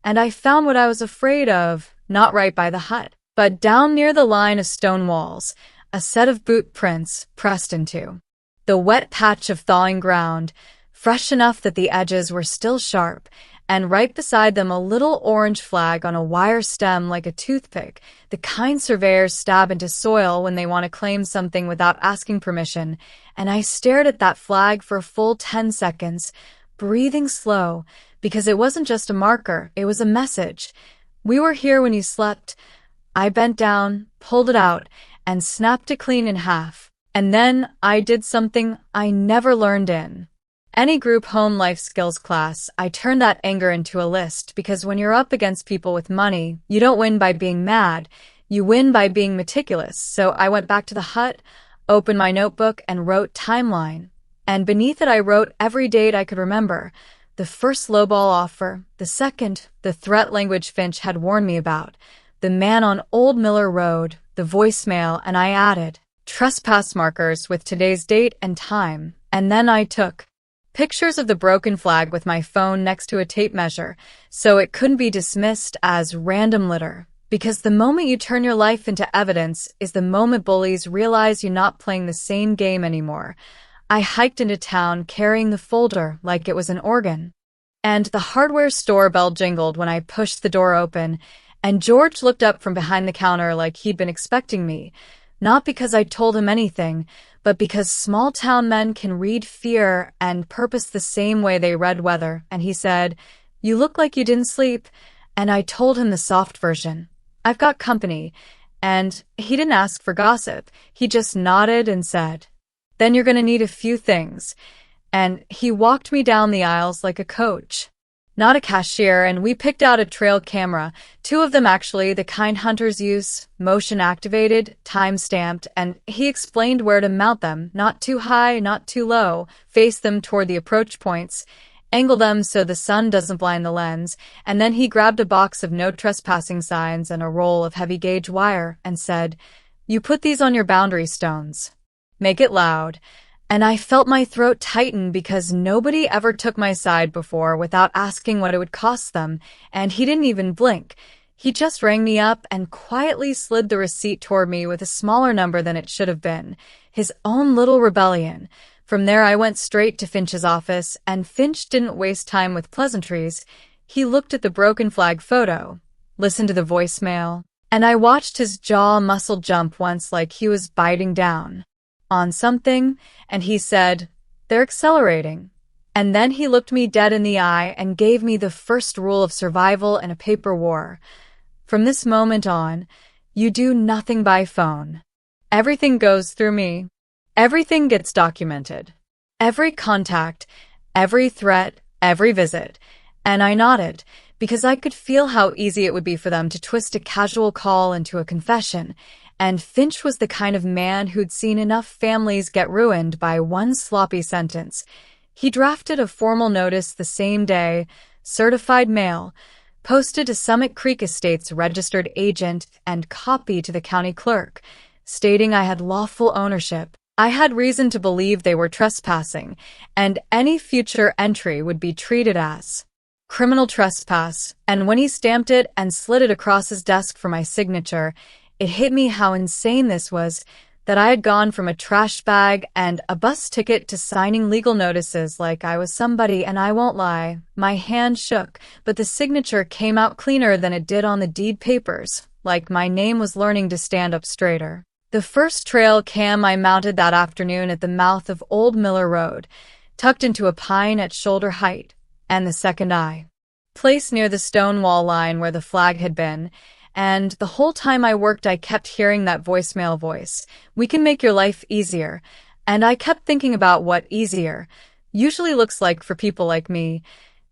and I found what I was afraid of, not right by the hut, but down near the line of stone walls, a set of boot prints pressed into the wet patch of thawing ground, fresh enough that the edges were still sharp, and right beside them a little orange flag on a wire stem like a toothpick, the kind surveyors stab into soil when they want to claim something without asking permission, and I stared at that flag for a full 10 seconds, breathing slow, because it wasn't just a marker, it was a message. We were here when you slept. I bent down, pulled it out, and snapped it clean in half. And then I did something I never learned in any group home life skills class. I turned that anger into a list, because when you're up against people with money, you don't win by being mad, you win by being meticulous. So I went back to the hut, opened my notebook, and wrote timeline. And beneath it I wrote every date I could remember. The first lowball offer, the second, the threat language Finch had warned me about, the man on Old Miller Road, the voicemail, and I added trespass markers with today's date and time. And then I took pictures of the broken flag with my phone next to a tape measure, so it couldn't be dismissed as random litter. Because the moment you turn your life into evidence is the moment bullies realize you're not playing the same game anymore. I hiked into town carrying the folder like it was an organ. And the hardware store bell jingled when I pushed the door open, and George looked up from behind the counter like he'd been expecting me, not because I told him anything, but because small-town men can read fear and purpose the same way they read weather, and he said, "You look like you didn't sleep," and I told him the soft version. "I've got company," and he didn't ask for gossip. He just nodded and said, "Then you're gonna need a few things." And he walked me down the aisles like a coach, not a cashier, and we picked out a trail camera, two of them actually, the kind hunters use, motion-activated, time-stamped, and he explained where to mount them, not too high, not too low, face them toward the approach points, angle them so the sun doesn't blind the lens, and then he grabbed a box of no trespassing signs and a roll of heavy-gauge wire and said, "You put these on your boundary stones. Make it loud." And I felt my throat tighten because nobody ever took my side before without asking what it would cost them, and he didn't even blink. He just rang me up and quietly slid the receipt toward me with a smaller number than it should have been. His own little rebellion. From there I went straight to Finch's office, and Finch didn't waste time with pleasantries. He looked at the broken flag photo, listened to the voicemail, and I watched his jaw muscle jump once like he was biting down on something, and he said, "They're accelerating." And then he looked me dead in the eye and gave me the first rule of survival in a paper war. From this moment on, you do nothing by phone. Everything goes through me. Everything gets documented. Every contact, every threat, every visit. And I nodded, because I could feel how easy it would be for them to twist a casual call into a confession. And Finch was the kind of man who'd seen enough families get ruined by one sloppy sentence. He drafted a formal notice the same day, certified mail, posted to Summit Creek Estate's registered agent, and copy to the county clerk, stating I had lawful ownership. I had reason to believe they were trespassing, and any future entry would be treated as criminal trespass. And when he stamped it and slid it across his desk for my signature, it hit me how insane this was, that I had gone from a trash bag and a bus ticket to signing legal notices like I was somebody, and I won't lie, my hand shook, but the signature came out cleaner than it did on the deed papers, like my name was learning to stand up straighter. The first trail cam I mounted that afternoon at the mouth of Old Miller Road, tucked into a pine at shoulder height, and the second I placed near the stone wall line where the flag had been. And the whole time I worked, I kept hearing that voicemail voice. "We can make your life easier." And I kept thinking about what easier usually looks like for people like me.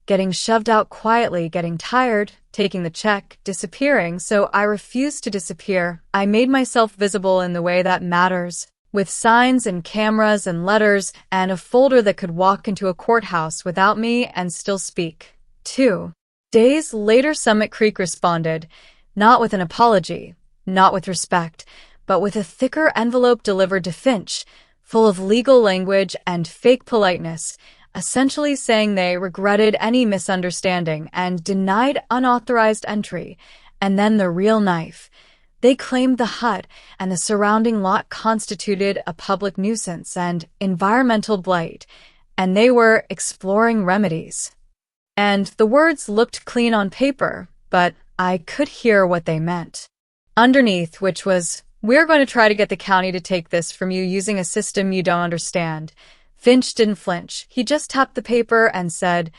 Getting shoved out quietly, getting tired, taking the check, disappearing. So I refused to disappear. I made myself visible in the way that matters, with signs and cameras and letters and a folder that could walk into a courthouse without me and still speak. 2 days later, Summit Creek responded. Not with an apology, not with respect, but with a thicker envelope delivered to Finch, full of legal language and fake politeness, essentially saying they regretted any misunderstanding and denied unauthorized entry. And then the real knife. They claimed the hut and the surrounding lot constituted a public nuisance and environmental blight, and they were exploring remedies. And the words looked clean on paper, but I could hear what they meant. Underneath, which was, "We're going to try to get the county to take this from you using a system you don't understand." Finch didn't flinch. He just tapped the paper and said,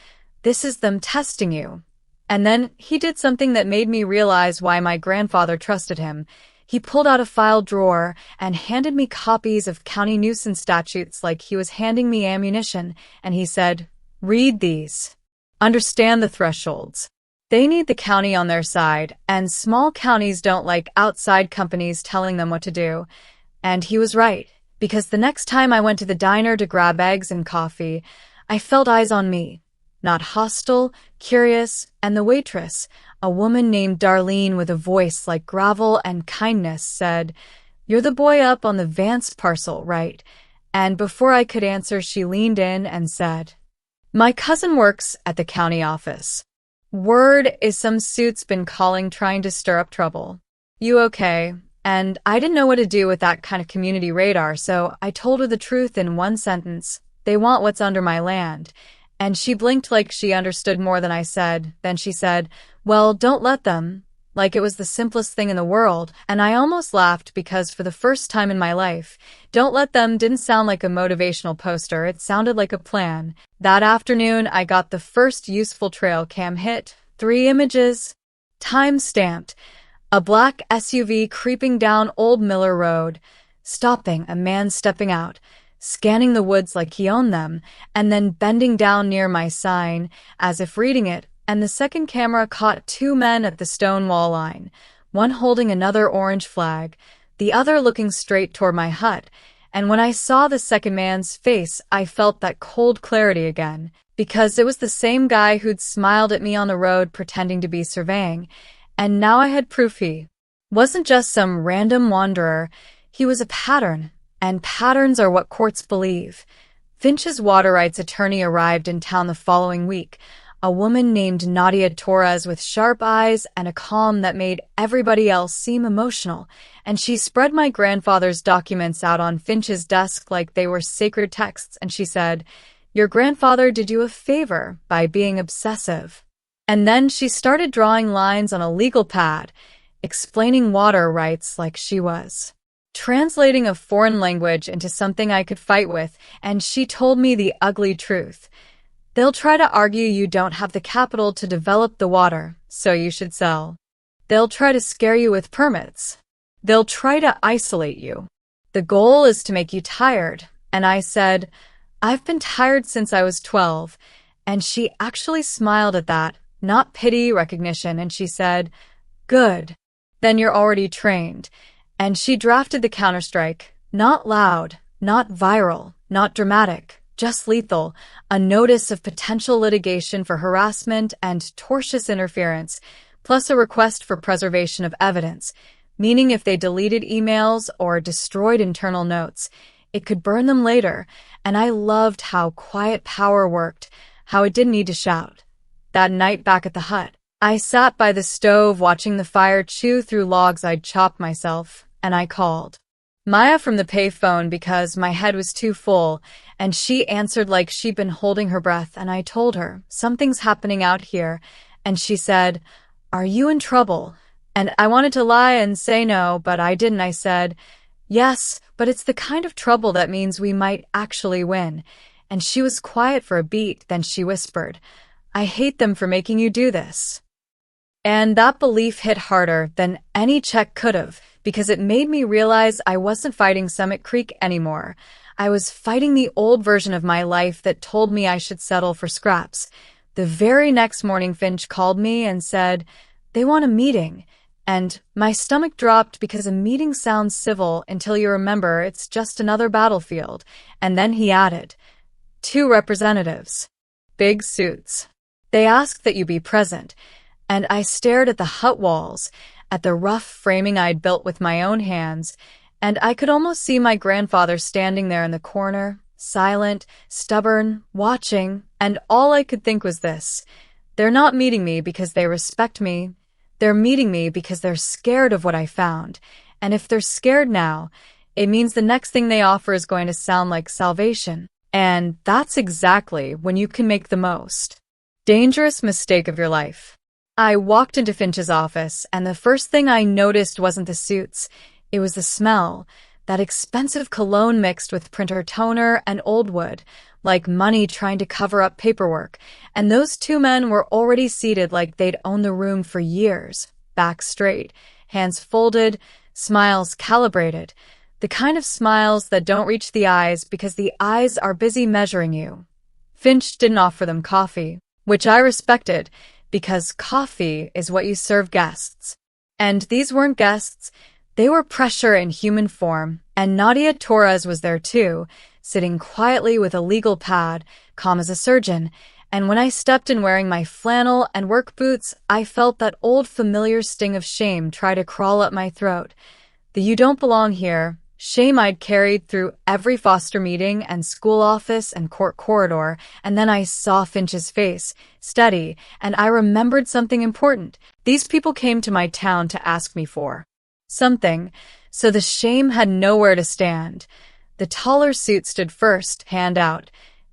"This is them testing you." And then he did something that made me realize why my grandfather trusted him. He pulled out a file drawer and handed me copies of county nuisance statutes like he was handing me ammunition, and he said, "Read these. Understand the thresholds. They need the county on their side, and small counties don't like outside companies telling them what to do." And he was right, because the next time I went to the diner to grab eggs and coffee, I felt eyes on me. Not hostile, curious, and the waitress, a woman named Darlene with a voice like gravel and kindness, said, "You're the boy up on the Vance parcel, right?" And before I could answer, she leaned in and said, "My cousin works at the county office. Word is some suit's been calling trying to stir up trouble. You okay?" And I didn't know what to do with that kind of community radar, so I told her the truth in one sentence. "They want what's under my land." And she blinked like she understood more than I said. Then she said, "Well, don't let them." Like it was the simplest thing in the world, and I almost laughed because for the first time in my life, "Don't let them" didn't sound like a motivational poster, it sounded like a plan. That afternoon, I got the first useful trail cam hit. 3 images. Time-stamped. A black SUV creeping down Old Miller Road. Stopping, a man stepping out, scanning the woods like he owned them, and then bending down near my sign, as if reading it. And the second camera caught 2 men at the stone wall line, one holding another orange flag, the other looking straight toward my hut. And when I saw the second man's face, I felt that cold clarity again, because it was the same guy who'd smiled at me on the road pretending to be surveying. And now I had proof he wasn't just some random wanderer, he was a pattern, and patterns are what courts believe. Finch's water rights attorney arrived in town the following week, a woman named Nadia Torres with sharp eyes and a calm that made everybody else seem emotional, and she spread my grandfather's documents out on Finch's desk like they were sacred texts, and she said, "Your grandfather did you a favor by being obsessive." And then she started drawing lines on a legal pad, explaining water rights like she was translating a foreign language into something I could fight with, and she told me the ugly truth. They'll try to argue you don't have the capital to develop the water, so you should sell. They'll try to scare you with permits. They'll try to isolate you. The goal is to make you tired. And I said, "I've been tired since I was 12. And she actually smiled at that, not pity, recognition, and she said, "Good. Then you're already trained." And she drafted the counterstrike, not loud, not viral, not dramatic, just lethal, a notice of potential litigation for harassment and tortious interference, plus a request for preservation of evidence, meaning if they deleted emails or destroyed internal notes, it could burn them later. And I loved how quiet power worked, how it didn't need to shout. That night back at the hut, I sat by the stove watching the fire chew through logs I'd chopped myself, and I called Maya from the payphone because my head was too full, and she answered like she'd been holding her breath, and I told her, "Something's happening out here," and she said, "Are you in trouble?" And I wanted to lie and say no, but I didn't. I said, "Yes, but it's the kind of trouble that means we might actually win." And she was quiet for a beat, then she whispered, "I hate them for making you do this." And that belief hit harder than any check could have, because it made me realize I wasn't fighting Summit Creek anymore. I was fighting the old version of my life that told me I should settle for scraps. The very next morning, Finch called me and said, "They want a meeting." And my stomach dropped because a meeting sounds civil until you remember it's just another battlefield. And then he added, 2 representatives. Big suits. They ask that you be present. And I stared at the hut walls, at the rough framing I'd built with my own hands, and I could almost see my grandfather standing there in the corner, silent, stubborn, watching, and all I could think was this: they're not meeting me because they respect me. They're meeting me because they're scared of what I found, and if they're scared now, it means the next thing they offer is going to sound like salvation. And that's exactly when you can make the most dangerous mistake of your life. I walked into Finch's office, and the first thing I noticed wasn't the suits. It was the smell, that expensive cologne mixed with printer toner and old wood, like money trying to cover up paperwork. And those 2 men were already seated like they'd owned the room for years, back straight, hands folded, smiles calibrated, the kind of smiles that don't reach the eyes because the eyes are busy measuring you. Finch didn't offer them coffee, which I respected, because coffee is what you serve guests. And these weren't guests, they were pressure in human form, and Nadia Torres was there too, sitting quietly with a legal pad, calm as a surgeon, and when I stepped in wearing my flannel and work boots, I felt that old familiar sting of shame try to crawl up my throat. The "you don't belong here" shame I'd carried through every foster meeting and school office and court corridor, and then I saw Finch's face, steady, and I remembered something important. These people came to my town to ask me for something, so the shame had nowhere to stand. The taller suit stood first, hand out.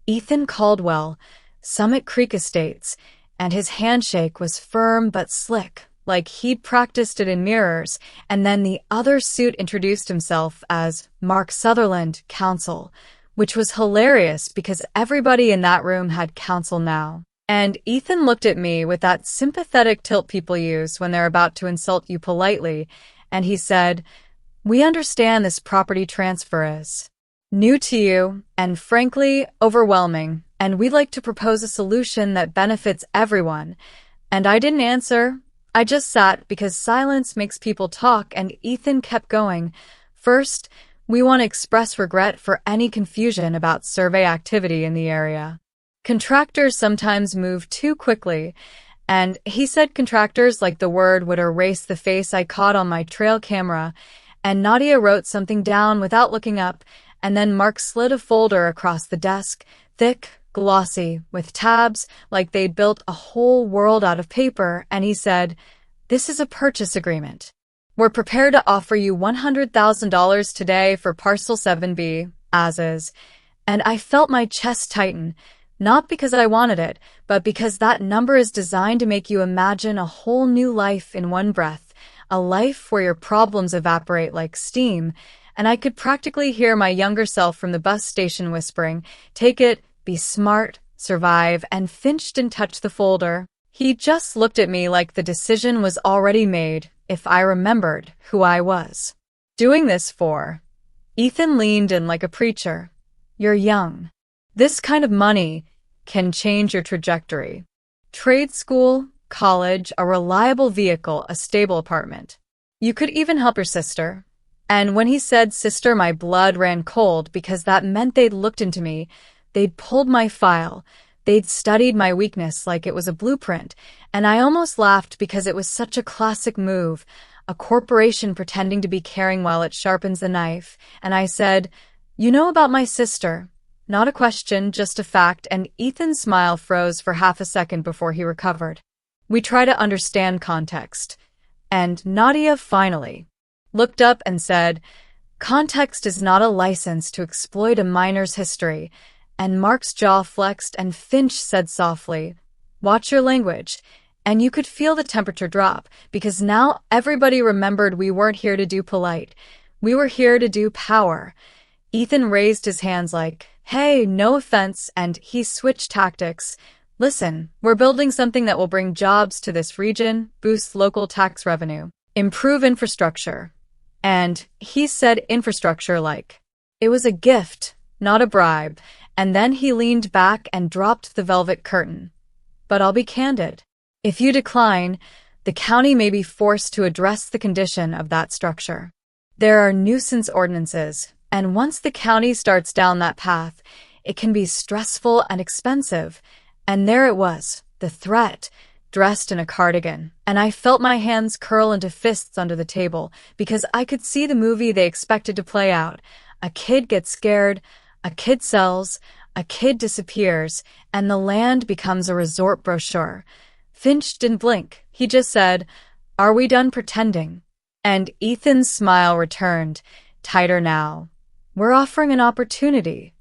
Ethan Caldwell, Summit Creek Estates, and his handshake was firm but slick, like he'd practiced it in mirrors, and then the other suit introduced himself as Mark Sutherland, counsel, which was hilarious because everybody in that room had counsel now. And Ethan looked at me with that sympathetic tilt people use when they're about to insult you politely, and he said, "We understand this property transfer is new to you and frankly overwhelming, and we'd like to propose a solution that benefits everyone." And I didn't answer. I just sat because silence makes people talk, and Ethan kept going. "First, we want to express regret for any confusion about survey activity in the area. Contractors sometimes move too quickly," and he said contractors like the word would erase the face I caught on my trail camera, and Nadia wrote something down without looking up, and then Mark slid a folder across the desk, thick, glossy, with tabs like they'd built a whole world out of paper, and he said, "This is a purchase agreement. We're prepared to offer you $100,000 today for Parcel 7B, as is." And I felt my chest tighten, not because I wanted it, but because that number is designed to make you imagine a whole new life in one breath, a life where your problems evaporate like steam, and I could practically hear my younger self from the bus station whispering, "Take it, be smart, survive," and Finch didn't touch the folder. He just looked at me like the decision was already made, if I remembered who I was doing this for. Ethan leaned in like a preacher. "You're young. This kind of money can change your trajectory. Trade school, college, a reliable vehicle, a stable apartment. You could even help your sister." And when he said sister, my blood ran cold because that meant they'd looked into me, they'd pulled my file, they'd studied my weakness like it was a blueprint, and I almost laughed because it was such a classic move, a corporation pretending to be caring while it sharpens the knife, and I said, "You know about my sister." Not a question, just a fact, and Ethan's smile froze for half a second before he recovered. "We try to understand context." And Nadia finally looked up and said, "Context is not a license to exploit a minor's history." And Mark's jaw flexed, and Finch said softly, "Watch your language." And you could feel the temperature drop, because now everybody remembered we weren't here to do polite. We were here to do power. Ethan raised his hands like, "Hey, no offense," and he switched tactics. "Listen, we're building something that will bring jobs to this region, boost local tax revenue, improve infrastructure." And he said infrastructure like it was a gift, not a bribe, and then he leaned back and dropped the velvet curtain. "But I'll be candid. If you decline, the county may be forced to address the condition of that structure. There are nuisance ordinances, and once the county starts down that path, it can be stressful and expensive." And there it was, the threat, dressed in a cardigan, and I felt my hands curl into fists under the table because I could see the movie they expected to play out. A kid gets scared, a kid sells, a kid disappears, and the land becomes a resort brochure. Finch didn't blink. He just said, "Are we done pretending?" And Ethan's smile returned, tighter now. "We're offering an opportunity."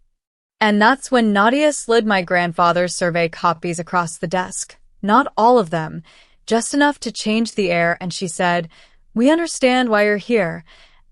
And that's when Nadia slid my grandfather's survey copies across the desk. Not all of them, just enough to change the air, and she said, "We understand why you're here."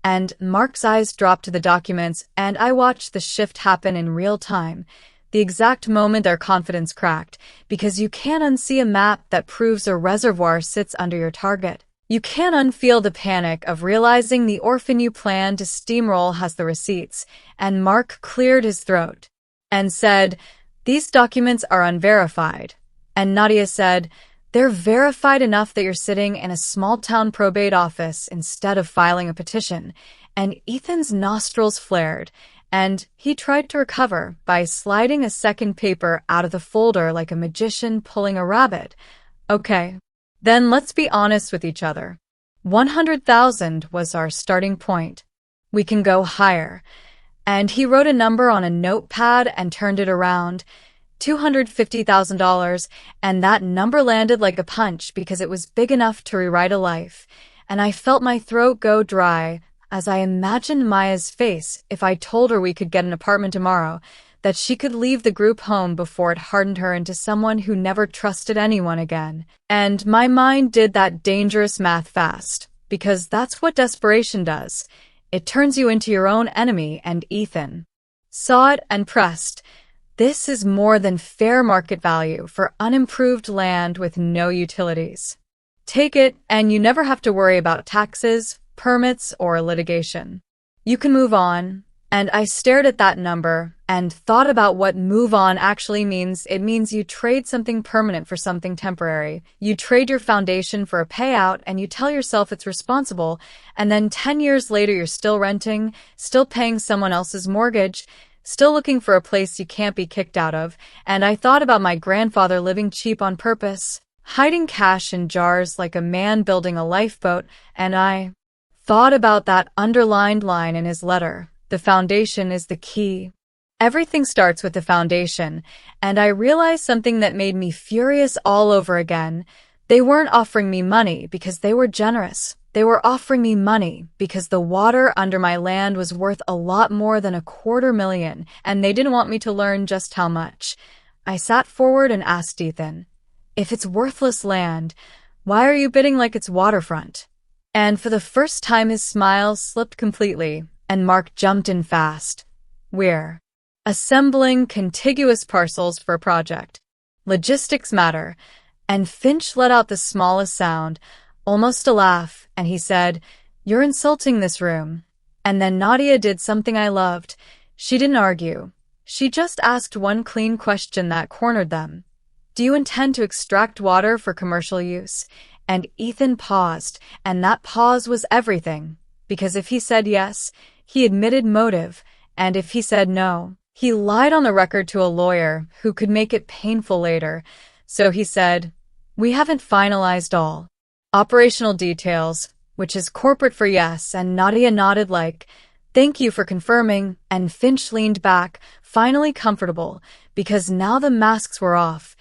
And Mark's eyes dropped to the documents, and I watched the shift happen in real time, the exact moment their confidence cracked, because you can't unsee a map that proves a reservoir sits under your target. You can't unfeel the panic of realizing the orphan you plan to steamroll has the receipts, and Mark cleared his throat and said, "These documents are unverified." And Nadia said, "They're verified enough that you're sitting in a small-town probate office instead of filing a petition." And Ethan's nostrils flared, and he tried to recover by sliding a second paper out of the folder like a magician pulling a rabbit. "Okay, then let's be honest with each other. 100,000 was our starting point. We can go higher." And he wrote a number on a notepad and turned it around. $250,000, and that number landed like a punch because it was big enough to rewrite a life. And I felt my throat go dry as I imagined Maya's face if I told her we could get an apartment tomorrow, that she could leave the group home before it hardened her into someone who never trusted anyone again. And my mind did that dangerous math fast, because that's what desperation does. It turns you into your own enemy, and Ethan saw it and pressed. This is more than fair market value for unimproved land with no utilities. Take it, and you never have to worry about taxes, permits, or litigation. You can move on. And I stared at that number and thought about what move on actually means. It means you trade something permanent for something temporary. You trade your foundation for a payout and you tell yourself it's responsible, and then 10 years later you're still renting, still paying someone else's mortgage, still looking for a place you can't be kicked out of. And I thought about my grandfather living cheap on purpose, hiding cash in jars like a man building a lifeboat, and I thought about that underlined line in his letter. The foundation is the key. Everything starts with the foundation, and I realized something that made me furious all over again. They weren't offering me money because they were generous. They were offering me money because the water under my land was worth a lot more than $250,000, and they didn't want me to learn just how much. I sat forward and asked Ethan, if it's worthless land, why are you bidding like it's waterfront? And for the first time his smile slipped completely, and Mark jumped in fast. We're assembling contiguous parcels for a project. Logistics matter. And Finch let out the smallest sound, almost a laugh, and he said, "You're insulting this room." And then Nadia did something I loved. She didn't argue. She just asked one clean question that cornered them. Do you intend to extract water for commercial use? And Ethan paused, and that pause was everything. Because if he said yes, he admitted motive, and if he said no, he lied on the record to a lawyer who could make it painful later. So he said, "We haven't finalized all operational details," which is corporate for yes, and Nadia nodded like, "Thank you for confirming," and Finch leaned back, finally comfortable, because now the masks were off.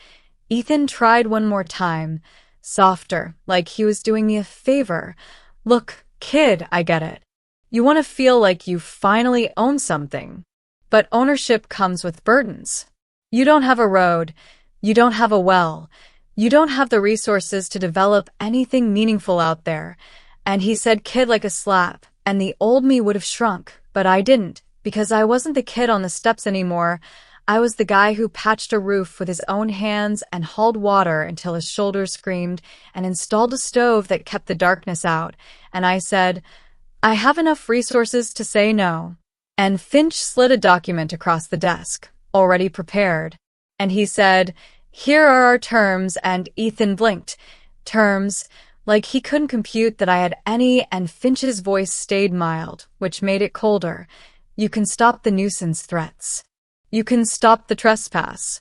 Ethan tried one more time, softer, like he was doing me a favor. "Look, kid, I get it. You want to feel like you finally own something. But ownership comes with burdens. You don't have a road. You don't have a well. You don't have the resources to develop anything meaningful out there." And he said kid like a slap, and the old me would have shrunk, but I didn't, because I wasn't the kid on the steps anymore. I was the guy who patched a roof with his own hands and hauled water until his shoulders screamed and installed a stove that kept the darkness out. And I said, "I have enough resources to say no." And Finch slid a document across the desk, already prepared. And he said, "Here are our terms," and Ethan blinked. Terms, like he couldn't compute that I had any, and Finch's voice stayed mild, which made it colder. "You can stop the nuisance threats. You can stop the trespass.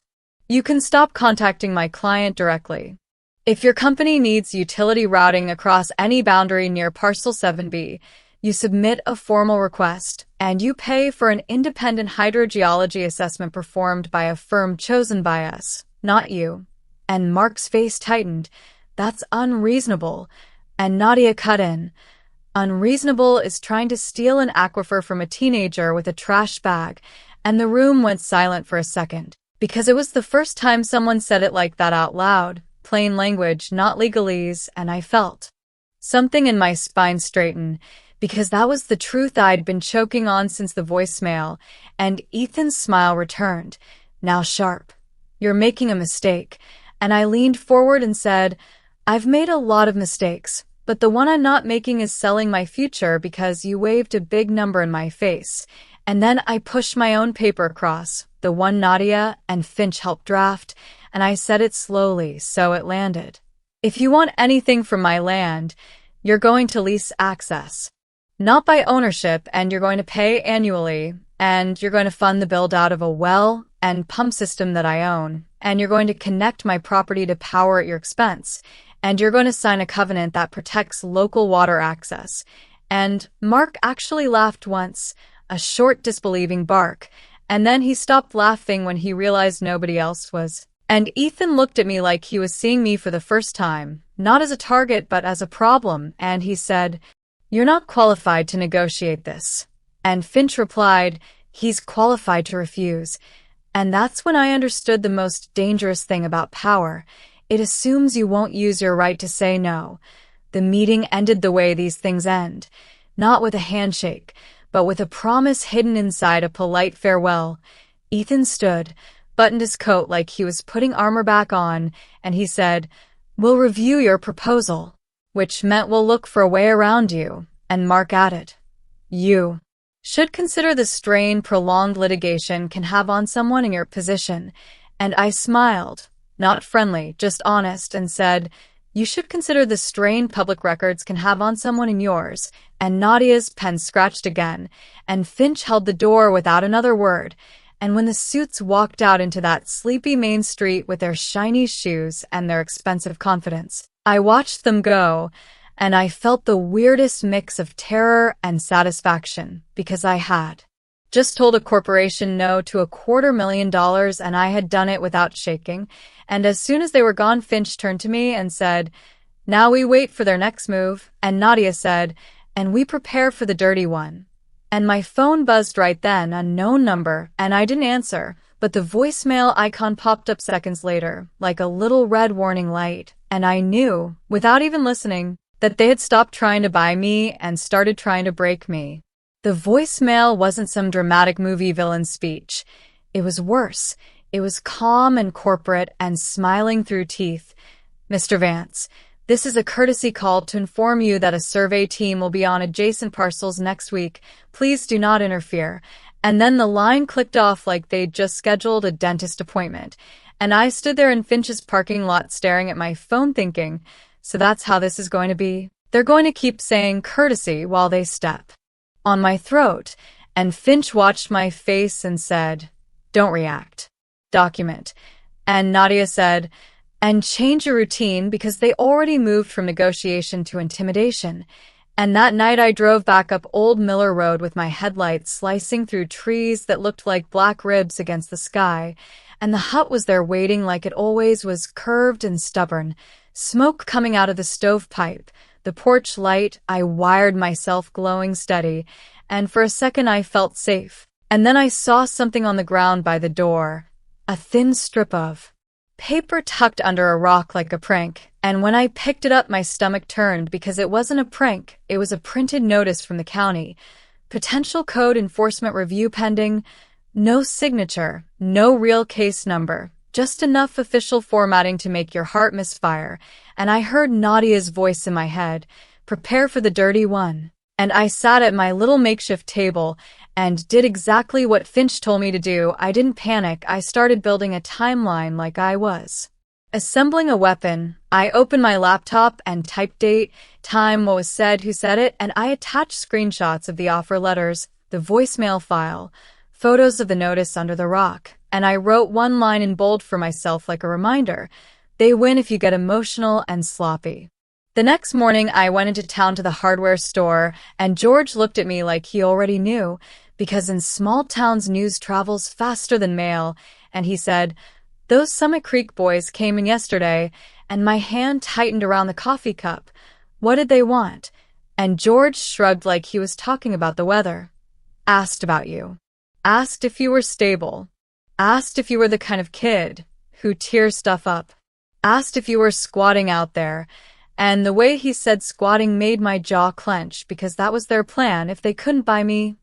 You can stop contacting my client directly. If your company needs utility routing across any boundary near Parcel 7B, you submit a formal request, and you pay for an independent hydrogeology assessment performed by a firm chosen by us, not you." And Mark's face tightened. "That's unreasonable." And Nadia cut in. "Unreasonable is trying to steal an aquifer from a teenager with a trash bag." And the room went silent for a second, because it was the first time someone said it like that out loud, plain language, not legalese, and I felt something in my spine straighten, because that was the truth I'd been choking on since the voicemail, and Ethan's smile returned, now sharp. "You're making a mistake." And I leaned forward and said, "I've made a lot of mistakes, but the one I'm not making is selling my future because you waved a big number in my face." And then I pushed my own paper across, the one Nadia and Finch helped draft, and I said it slowly so it landed. "If you want anything from my land, you're going to lease access. Not by ownership, and you're going to pay annually, and you're going to fund the build out of a well and pump system that I own, and you're going to connect my property to power at your expense, and you're going to sign a covenant that protects local water access." And Mark actually laughed once, a short disbelieving bark, and then he stopped laughing when he realized nobody else was. And Ethan looked at me like he was seeing me for the first time, not as a target but as a problem, and he said, "You're not qualified to negotiate this." And Finch replied, "He's qualified to refuse." And that's when I understood the most dangerous thing about power. It assumes you won't use your right to say no. The meeting ended the way these things end, not with a handshake, but with a promise hidden inside a polite farewell. Ethan stood, buttoned his coat like he was putting armor back on, and he said, "We'll review your proposal," which meant we'll look for a way around you, and Mark added, "You should consider the strain prolonged litigation can have on someone in your position." And I smiled, not friendly, just honest, and said, "You should consider the strain public records can have on someone in yours." And Nadia's pen scratched again, and Finch held the door without another word. And when the suits walked out into that sleepy main street with their shiny shoes and their expensive confidence, I watched them go, and I felt the weirdest mix of terror and satisfaction, because I had just told a corporation no to $250,000, and I had done it without shaking. And as soon as they were gone, Finch turned to me and said, "Now we wait for their next move." And Nadia said, "And we prepare for the dirty one." And my phone buzzed right then, a known number, and I didn't answer, but the voicemail icon popped up seconds later, like a little red warning light, and I knew, without even listening, that they had stopped trying to buy me and started trying to break me. The voicemail wasn't some dramatic movie villain speech. It was worse. It was calm and corporate and smiling through teeth. "Mr. Vance, this is a courtesy call to inform you that a survey team will be on adjacent parcels next week. Please do not interfere." And then the line clicked off like they'd just scheduled a dentist appointment. And I stood there in Finch's parking lot staring at my phone thinking, so that's how this is going to be? They're going to keep saying courtesy while they step on my throat. And Finch watched my face and said, "Don't react. Document." And Nadia said, "And change your routine," because they already moved from negotiation to intimidation. And that night I drove back up Old Miller Road with my headlights slicing through trees that looked like black ribs against the sky. And the hut was there waiting like it always was, curved and stubborn. Smoke coming out of the stovepipe. The porch light, I wired myself glowing steady. And for a second I felt safe. And then I saw something on the ground by the door. A thin strip of paper tucked under a rock like a prank, and when I picked it up my stomach turned because it wasn't a prank, it was a printed notice from the county. Potential code enforcement review pending. No signature, no real case number, just enough official formatting to make your heart misfire. And I heard Nadia's voice in my head, "Prepare for the dirty one." And I sat at my little makeshift table and did exactly what Finch told me to do. I didn't panic. I started building a timeline like I was assembling a weapon. I opened my laptop and typed date, time, what was said, who said it, and I attached screenshots of the offer letters, the voicemail file, photos of the notice under the rock, and I wrote one line in bold for myself like a reminder. They win if you get emotional and sloppy. The next morning, I went into town to the hardware store, and George looked at me like he already knew, because in small towns news travels faster than mail, and he said, "Those Summit Creek boys came in yesterday," and my hand tightened around the coffee cup. "What did they want?" And George shrugged like he was talking about the weather. "Asked about you. Asked if you were stable. Asked if you were the kind of kid who tears stuff up. Asked if you were squatting out there." And the way he said squatting made my jaw clench, because that was their plan. If they couldn't buy me,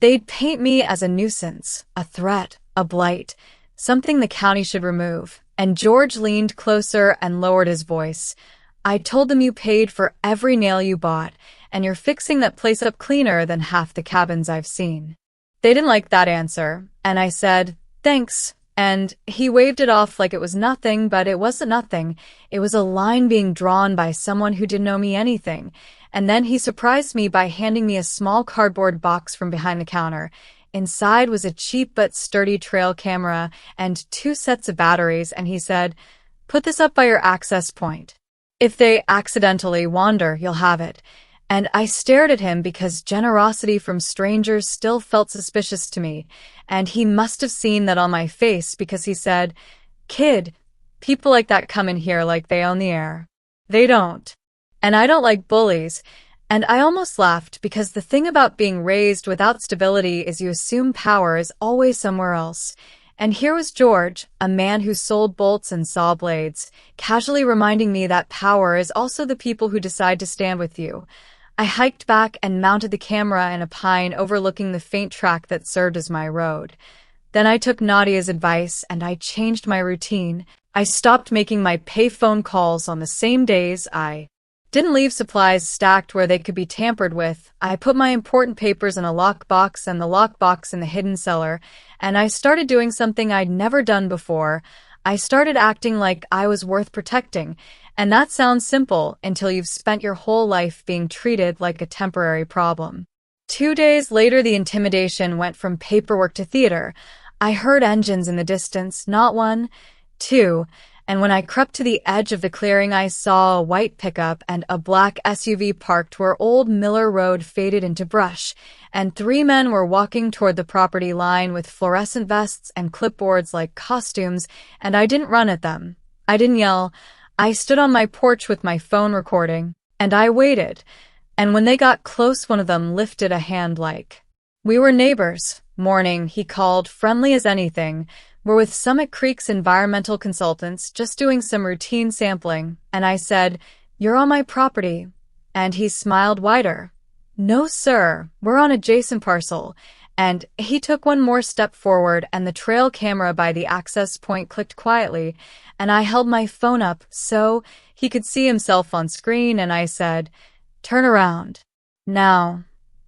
they'd paint me as a nuisance, a threat, a blight, something the county should remove. And George leaned closer and lowered his voice. "I told them you paid for every nail you bought, and you're fixing that place up cleaner than half the cabins I've seen." They didn't like that answer, and I said, "Thanks." And he waved it off like it was nothing, but it wasn't nothing. It was a line being drawn by someone who didn't owe me anything. And then he surprised me by handing me a small cardboard box from behind the counter. Inside was a cheap but sturdy trail camera and 2 sets of batteries, and he said, "Put this up by your access point. If they accidentally wander, you'll have it." And I stared at him because generosity from strangers still felt suspicious to me, and he must have seen that on my face because he said, "Kid, people like that come in here like they own the air. They don't. And I don't like bullies." And I almost laughed because the thing about being raised without stability is you assume power is always somewhere else. And here was George, a man who sold bolts and saw blades, casually reminding me that power is also the people who decide to stand with you. I hiked back and mounted the camera in a pine overlooking the faint track that served as my road. Then I took Nadia's advice and I changed my routine. I stopped making my payphone calls on the same days. I didn't leave supplies stacked where they could be tampered with. I put my important papers in a lockbox and the lockbox in the hidden cellar, and I started doing something I'd never done before. I started acting like I was worth protecting, and that sounds simple until you've spent your whole life being treated like a temporary problem. 2 days later, the intimidation went from paperwork to theater. I heard engines in the distance, not one, two, and when I crept to the edge of the clearing, I saw a white pickup and a black SUV parked where Old Miller Road faded into brush, and 3 men were walking toward the property line with fluorescent vests and clipboards like costumes, and I didn't run at them. I didn't yell. I stood on my porch with my phone recording, and I waited, and when they got close, one of them lifted a hand like, "We were neighbors." "Morning," he called, friendly as anything. "We're with Summit Creek's environmental consultants, just doing some routine sampling." And I said, "You're on my property." And he smiled wider. "No, sir, we're on adjacent parcel." And he took one more step forward, and the trail camera by the access point clicked quietly, and I held my phone up so he could see himself on screen, and I said, "Turn around. Now."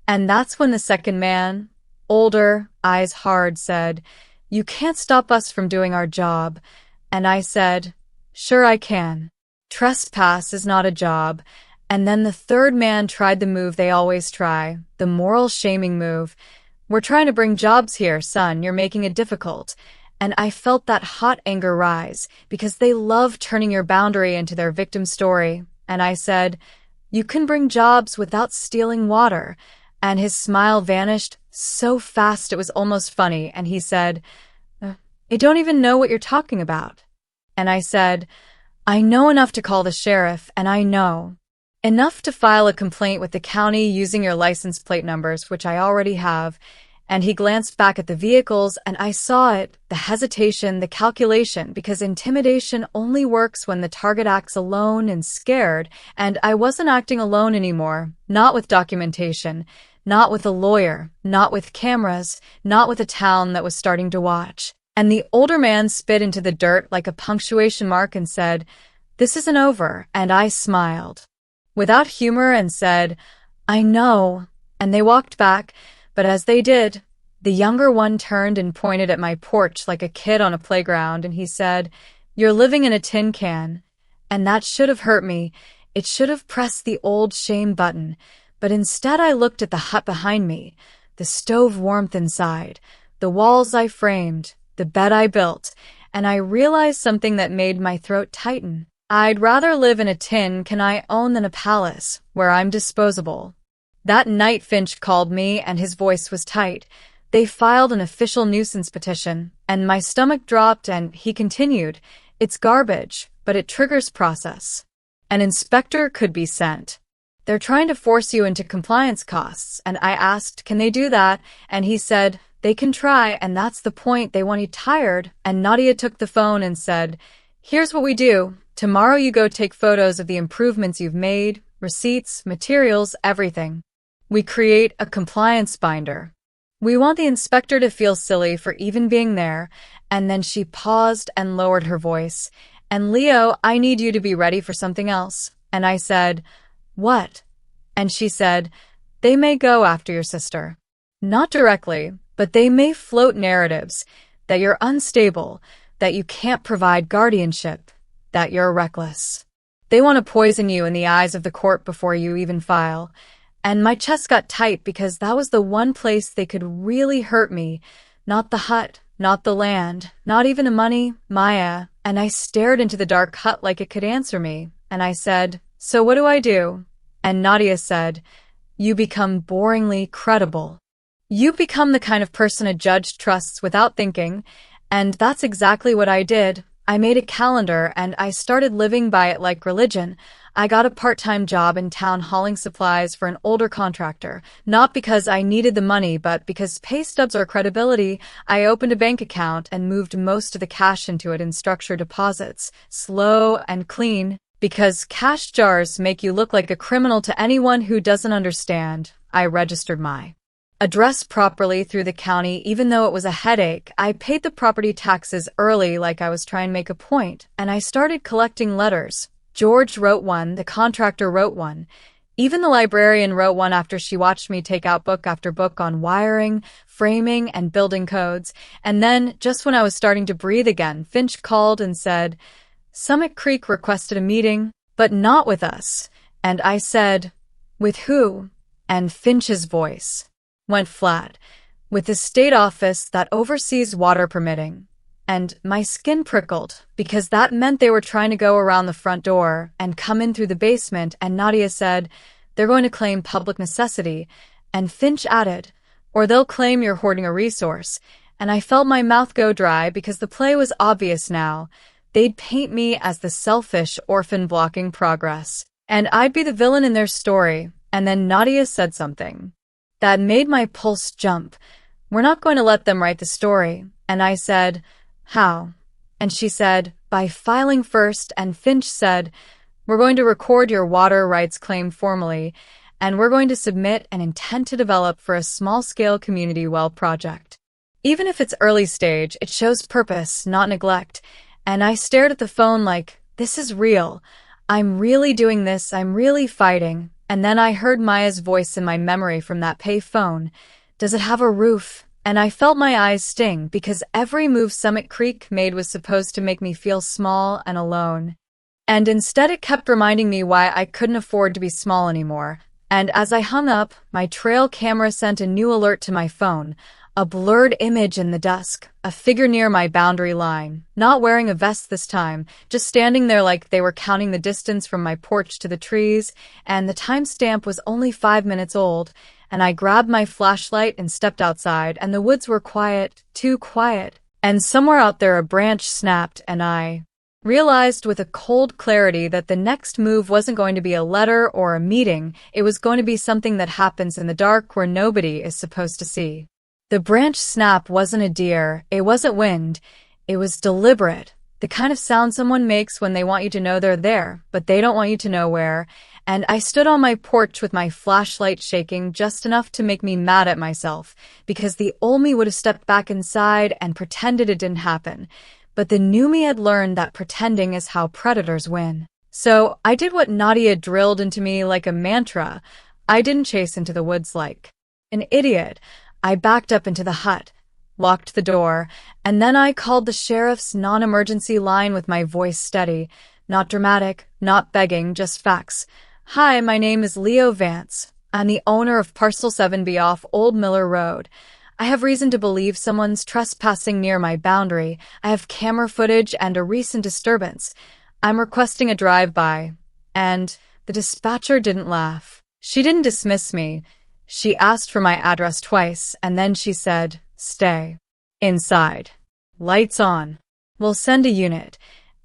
And that's when the second man, older, eyes hard, said, "You can't stop us from doing our job." And I said, "Sure I can. Trespass is not a job." And then the third man tried the move they always try, the moral shaming move. "We're trying to bring jobs here, son. You're making it difficult." And I felt that hot anger rise, because they love turning your boundary into their victim story. And I said, "You can bring jobs without stealing water." And his smile vanished so fast it was almost funny, and he said, "I don't even know what you're talking about." And I said, "I know enough to call the sheriff, and I know enough to file a complaint with the county using your license plate numbers, which I already have." And he glanced back at the vehicles, and I saw it, the hesitation, the calculation, because intimidation only works when the target acts alone and scared, and I wasn't acting alone anymore, not with documentation, not with a lawyer, not with cameras, not with a town that was starting to watch. And the older man spit into the dirt like a punctuation mark and said, "This isn't over," and I smiled without humor and said, "I know." And they walked back, but as they did, the younger one turned and pointed at my porch like a kid on a playground, and he said, "You're living in a tin can." And that should have hurt me. It should have pressed the old shame button. But instead I looked at the hut behind me, the stove warmth inside, the walls I framed, the bed I built, and I realized something that made my throat tighten. I'd rather live in a tin can I own than a palace, where I'm disposable. That night Finch called me, and his voice was tight. They filed an official nuisance petition, and my stomach dropped, and he continued, "It's garbage, but it triggers process. An inspector could be sent. They're trying to force you into compliance costs." And I asked, "Can they do that?" And he said, "They can try, and that's the point. They want you tired." And Nadia took the phone and said, "Here's what we do. Tomorrow you go take photos of the improvements you've made, receipts, materials, everything. We create a compliance binder. We want the inspector to feel silly for even being there." And then she paused and lowered her voice. "And Leo, I need you to be ready for something else." And I said, "What?" And she said, "They may go after your sister. Not directly, but they may float narratives that you're unstable, that you can't provide guardianship, that you're reckless. They want to poison you in the eyes of the court before you even file." And my chest got tight because that was the one place they could really hurt me. Not the hut, not the land, not even the money, Maya. And I stared into the dark hut like it could answer me. And I said, "So what do I do?" And Nadia said, "You become boringly credible. You become the kind of person a judge trusts without thinking." And that's exactly what I did. I made a calendar and I started living by it like religion. I got a part-time job in town hauling supplies for an older contractor. Not because I needed the money, but because pay stubs are credibility. I opened a bank account and moved most of the cash into it in structured deposits. Slow and clean. Because cash jars make you look like a criminal to anyone who doesn't understand. I registered my address properly through the county, even though it was a headache. I paid the property taxes early like I was trying to make a point, and I started collecting letters. George wrote one, the contractor wrote one. Even the librarian wrote one after she watched me take out book after book on wiring, framing, and building codes. And then, just when I was starting to breathe again, Finch called and said, Summit Creek requested a meeting, but not with us. And I said, with who? And Finch's voice went flat. With the state office that oversees water permitting. And my skin prickled, because that meant they were trying to go around the front door and come in through the basement, and Nadia said, they're going to claim public necessity, and Finch added, or they'll claim you're hoarding a resource, and I felt my mouth go dry because the play was obvious now. They'd paint me as the selfish orphan blocking progress, and I'd be the villain in their story, and then Nadia said something that made my pulse jump. We're not going to let them write the story, and I said, how? And she said, by filing first, and Finch said, we're going to record your water rights claim formally, and we're going to submit an intent to develop for a small-scale community well project. Even if it's early stage, it shows purpose, not neglect, and I stared at the phone like, this is real. I'm really doing this, I'm really fighting, and then I heard Maya's voice in my memory from that pay phone. Does it have a roof? And I felt my eyes sting because every move Summit Creek made was supposed to make me feel small and alone. And instead it kept reminding me why I couldn't afford to be small anymore. And as I hung up, my trail camera sent a new alert to my phone. A blurred image in the dusk, a figure near my boundary line, not wearing a vest this time, just standing there like they were counting the distance from my porch to the trees, and the timestamp was only 5 minutes old. And I grabbed my flashlight and stepped outside, and the woods were quiet, too quiet. And somewhere out there a branch snapped, and I realized with a cold clarity that the next move wasn't going to be a letter or a meeting, it was going to be something that happens in the dark where nobody is supposed to see. The branch snap wasn't a deer, it wasn't wind, it was deliberate. The kind of sound someone makes when they want you to know they're there, but they don't want you to know where. And I stood on my porch with my flashlight shaking just enough to make me mad at myself, because the old me would have stepped back inside and pretended it didn't happen. But the new me had learned that pretending is how predators win. So I did what Nadia drilled into me like a mantra. I didn't chase into the woods like an idiot. I backed up into the hut, locked the door, and then I called the sheriff's non-emergency line with my voice steady. Not dramatic, not begging, just facts. Hi, my name is Leo Vance. I'm the owner of Parcel 7B off Old Miller Road. I have reason to believe someone's trespassing near my boundary. I have camera footage and a recent disturbance. I'm requesting a drive-by. And the dispatcher didn't laugh. She didn't dismiss me. She asked for my address twice, and then she said, stay inside. Lights on. We'll send a unit.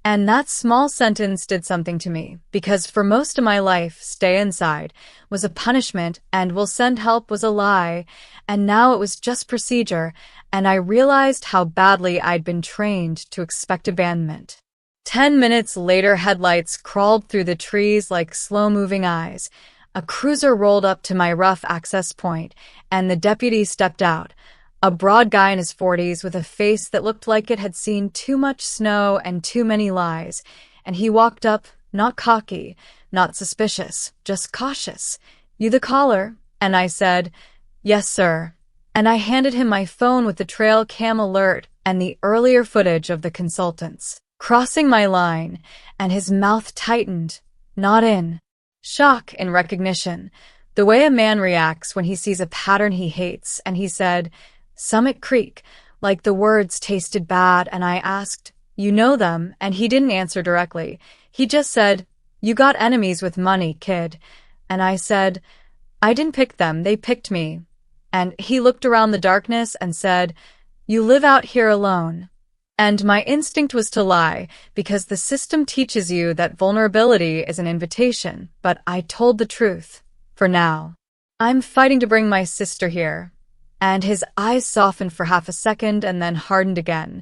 And that small sentence did something to me, because for most of my life, stay inside was a punishment and we'll send help was a lie, and now it was just procedure, and I realized how badly I'd been trained to expect abandonment. 10 minutes later, headlights crawled through the trees like slow-moving eyes. A cruiser rolled up to my rough access point, and the deputy stepped out. A broad guy in his 40s with a face that looked like it had seen too much snow and too many lies, and he walked up, not cocky, not suspicious, just cautious. You the caller? And I said, yes, sir. And I handed him my phone with the trail cam alert and the earlier footage of the consultants crossing my line, and his mouth tightened, not in shock, in recognition, the way a man reacts when he sees a pattern he hates, and he said, Summit Creek, like the words tasted bad, and I asked, you know them? And he didn't answer directly. He just said, you got enemies with money, kid. And I said, I didn't pick them, they picked me. And he looked around the darkness and said, you live out here alone. And my instinct was to lie, because the system teaches you that vulnerability is an invitation, but I told the truth. For now. I'm fighting to bring my sister here. And his eyes softened for half a second and then hardened again.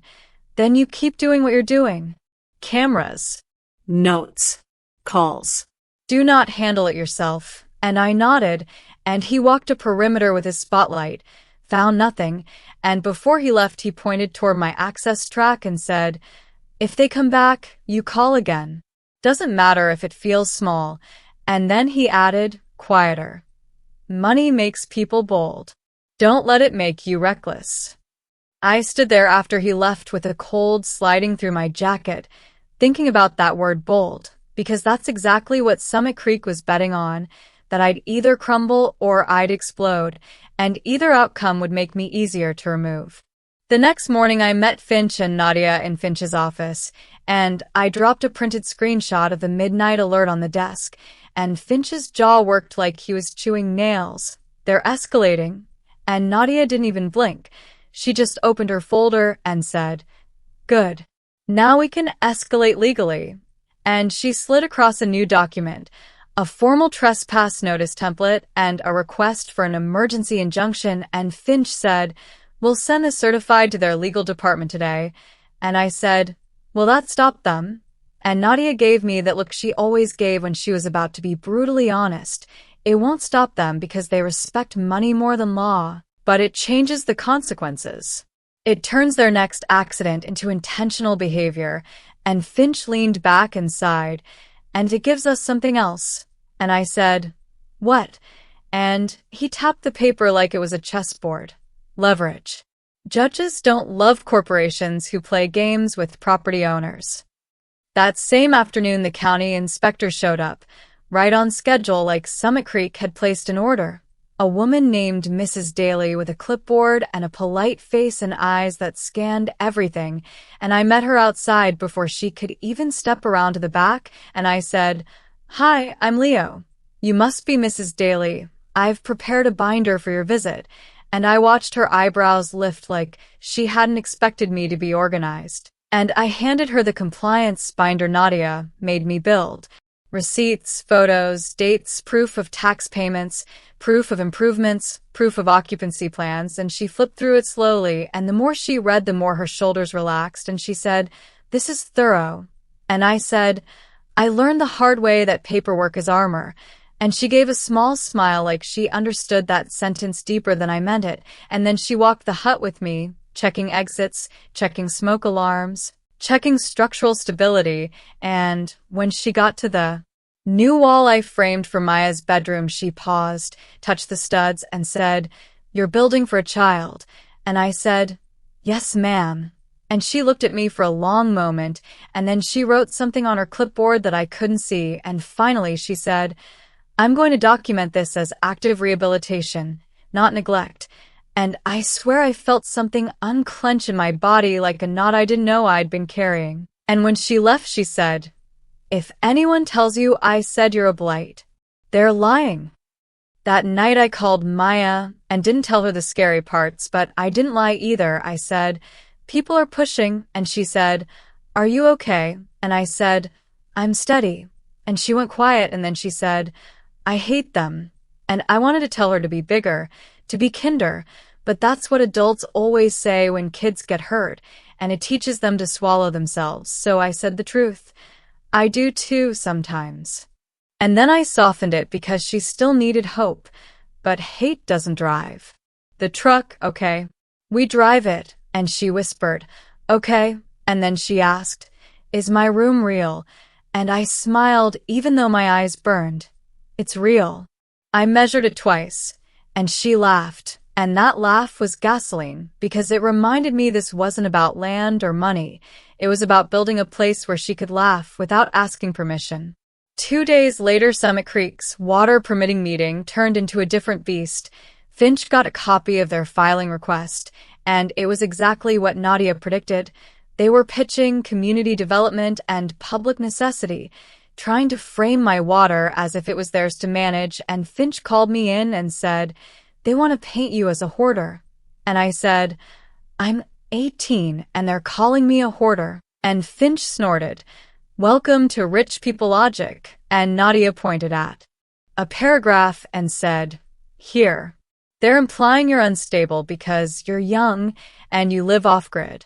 Then you keep doing what you're doing. Cameras. Notes. Calls. Do not handle it yourself. And I nodded, and he walked a perimeter with his spotlight, found nothing, and before he left he pointed toward my access track and said, "If they come back, you call again. Doesn't matter if it feels small." And then he added, quieter, "Money makes people bold. Don't let it make you reckless." I stood there after he left with a cold sliding through my jacket, thinking about that word bold, because that's exactly what Summit Creek was betting on, that I'd either crumble or I'd explode, and either outcome would make me easier to remove. The next morning I met Finch and Nadia in Finch's office, and I dropped a printed screenshot of the midnight alert on the desk, and Finch's jaw worked like he was chewing nails. They're escalating. And Nadia didn't even blink. She just opened her folder and said, "Good. Now we can escalate legally." And she slid across a new document, a formal trespass notice template and a request for an emergency injunction, and Finch said, "We'll send this certified to their legal department today." And I said, "Will that stop them?" And Nadia gave me that look she always gave when she was about to be brutally honest. It won't stop them because they respect money more than law, but it changes the consequences. It turns their next accident into intentional behavior. And Finch leaned back and sighed, "And it gives us something else." And I said, "What?" And he tapped the paper like it was a chessboard. "Leverage. Judges don't love corporations who play games with property owners." That same afternoon, the county inspector showed up, right on schedule, like Summit Creek had placed an order. A woman named Mrs. Daly with a clipboard and a polite face and eyes that scanned everything, and I met her outside before she could even step around to the back, and I said, "Hi, I'm Leo. You must be Mrs. Daly. I've prepared a binder for your visit." And I watched her eyebrows lift like she hadn't expected me to be organized. And I handed her the compliance binder Nadia made me build. Receipts, photos, dates, proof of tax payments, proof of improvements, proof of occupancy plans, and she flipped through it slowly, and the more she read, the more her shoulders relaxed, and she said, "This is thorough." And I said, "I learned the hard way that paperwork is armor." And she gave a small smile like she understood that sentence deeper than I meant it, and then she walked the hut with me, checking exits, checking smoke alarms, checking structural stability, and when she got to the new wall I framed for Maya's bedroom, she paused, touched the studs, and said, "You're building for a child." And I said, "Yes, ma'am." And she looked at me for a long moment, and then she wrote something on her clipboard that I couldn't see, and finally she said, "I'm going to document this as active rehabilitation, not neglect." And I swear I felt something unclench in my body like a knot I didn't know I'd been carrying. And when she left, she said, "If anyone tells you I said you're a blight, they're lying." That night I called Maya and didn't tell her the scary parts, but I didn't lie either. I said, "People are pushing," and she said, "Are you okay?" And I said, "I'm steady." And she went quiet, and then she said, "I hate them." And I wanted to tell her to be bigger, to be kinder, but that's what adults always say when kids get hurt, and it teaches them to swallow themselves. So I said the truth. I do too sometimes. And then I softened it because she still needed hope, but hate doesn't drive. The truck, okay. We drive it, and she whispered, "Okay." And then she asked, "Is my room real?" And I smiled even though my eyes burned. "It's real." I measured it twice, and she laughed, and that laugh was gasoline because it reminded me this wasn't about land or money. It was about building a place where she could laugh without asking permission. 2 days later, Summit Creek's water permitting meeting turned into a different beast. Finch got a copy of their filing request, and it was exactly what Nadia predicted. They were pitching community development and public necessity, trying to frame my water as if it was theirs to manage, and Finch called me in and said, "They want to paint you as a hoarder." And I said, 18 and they're calling me a hoarder. And Finch snorted, "Welcome to rich people logic." And Nadia pointed at a paragraph and said, "Here. They're implying you're unstable because you're young and you live off-grid."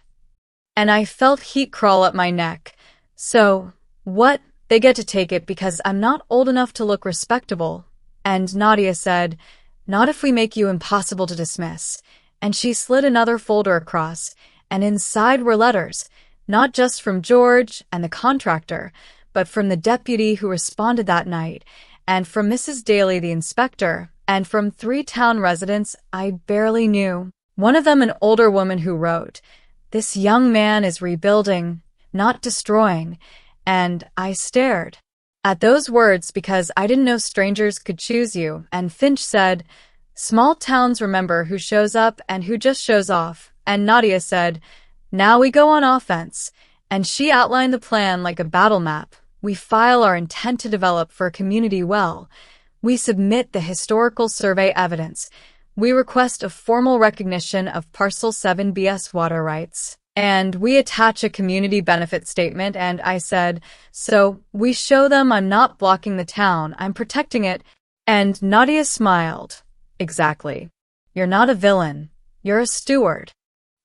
And I felt heat crawl up my neck. So, what? They get to take it because I'm not old enough to look respectable. And Nadia said, "Not if we make you impossible to dismiss." And she slid another folder across, and inside were letters, not just from George and the contractor, but from the deputy who responded that night, and from Mrs. Daly, the inspector, and from 3 town residents I barely knew. One of them an older woman who wrote, "This young man is rebuilding, not destroying." And I stared at those words because I didn't know strangers could choose you, and Finch said, "Small towns remember who shows up and who just shows off." And Nadia said, "Now we go on offense." And she outlined the plan like a battle map. We file our intent to develop for a community well. We submit the historical survey evidence. We request a formal recognition of Parcel 7 BS water rights. And we attach a community benefit statement. And I said, "So we show them I'm not blocking the town, I'm protecting it." And Nadia smiled. "Exactly. You're not a villain. You're a steward."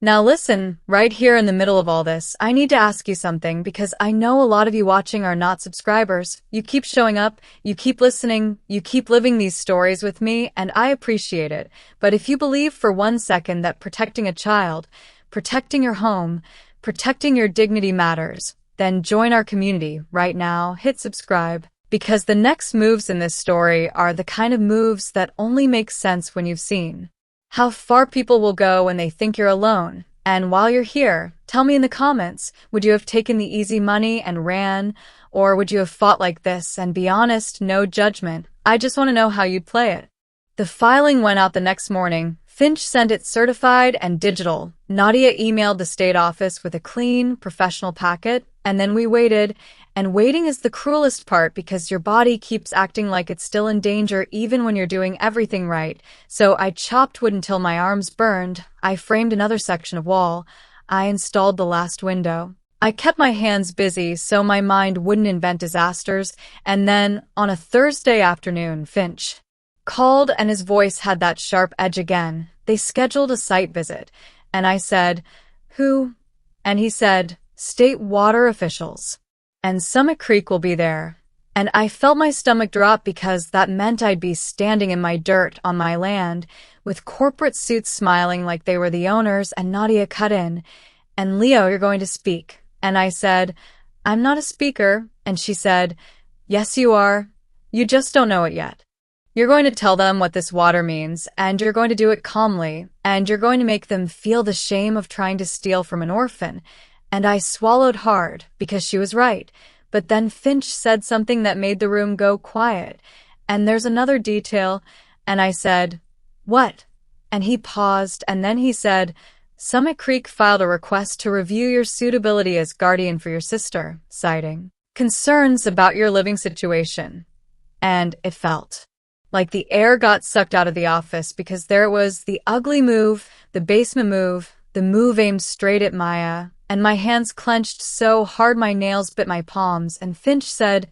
Now listen, right here in the middle of all this, I need to ask you something because I know a lot of you watching are not subscribers. You keep showing up, you keep listening, you keep living these stories with me, and I appreciate it. But if you believe for 1 second that protecting a child, protecting your home, protecting your dignity matters, then join our community right now, hit subscribe. Because the next moves in this story are the kind of moves that only make sense when you've seen how far people will go when they think you're alone. And while you're here, tell me in the comments, would you have taken the easy money and ran? Or would you have fought like this? And be honest, no judgment. I just want to know how you'd play it. The filing went out the next morning. Finch sent it certified and digital. Nadia emailed the state office with a clean, professional packet. And then we waited. And waiting is the cruelest part because your body keeps acting like it's still in danger even when you're doing everything right. So I chopped wood until my arms burned. I framed another section of wall. I installed the last window. I kept my hands busy so my mind wouldn't invent disasters. And then, on a Thursday afternoon, Finch called and his voice had that sharp edge again. They scheduled a site visit. And I said, "Who?" And he said, "State water officials. And Summit Creek will be there." And I felt my stomach drop because that meant I'd be standing in my dirt on my land with corporate suits smiling like they were the owners. And Nadia cut in, "And Leo, you're going to speak." And I said, "I'm not a speaker." And she said, "Yes, you are. You just don't know it yet. You're going to tell them what this water means, and you're going to do it calmly, and you're going to make them feel the shame of trying to steal from an orphan." And I swallowed hard, because she was right. But then Finch said something that made the room go quiet. "And there's another detail." And I said, "What?" And he paused, and then he said, "Summit Creek filed a request to review your suitability as guardian for your sister, citing concerns about your living situation." And it felt like the air got sucked out of the office because there it was, the ugly move, the basement move, the move aimed straight at Maya. And my hands clenched so hard my nails bit my palms, and Finch said,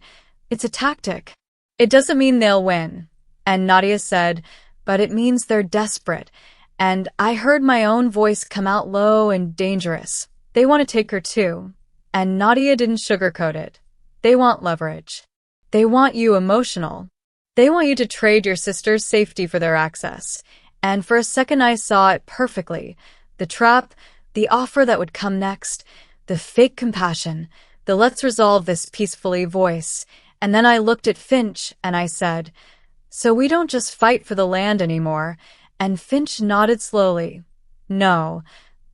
"It's a tactic. It doesn't mean they'll win." And Nadia said, "But it means they're desperate." And I heard my own voice come out low and dangerous. "They want to take her too." And Nadia didn't sugarcoat it. "They want leverage. They want you emotional. They want you to trade your sister's safety for their access." And for a second I saw it perfectly. The trap, the offer that would come next, the fake compassion, the "let's resolve this peacefully" voice. And then I looked at Finch and I said, "So we don't just fight for the land anymore?" And Finch nodded slowly. "No."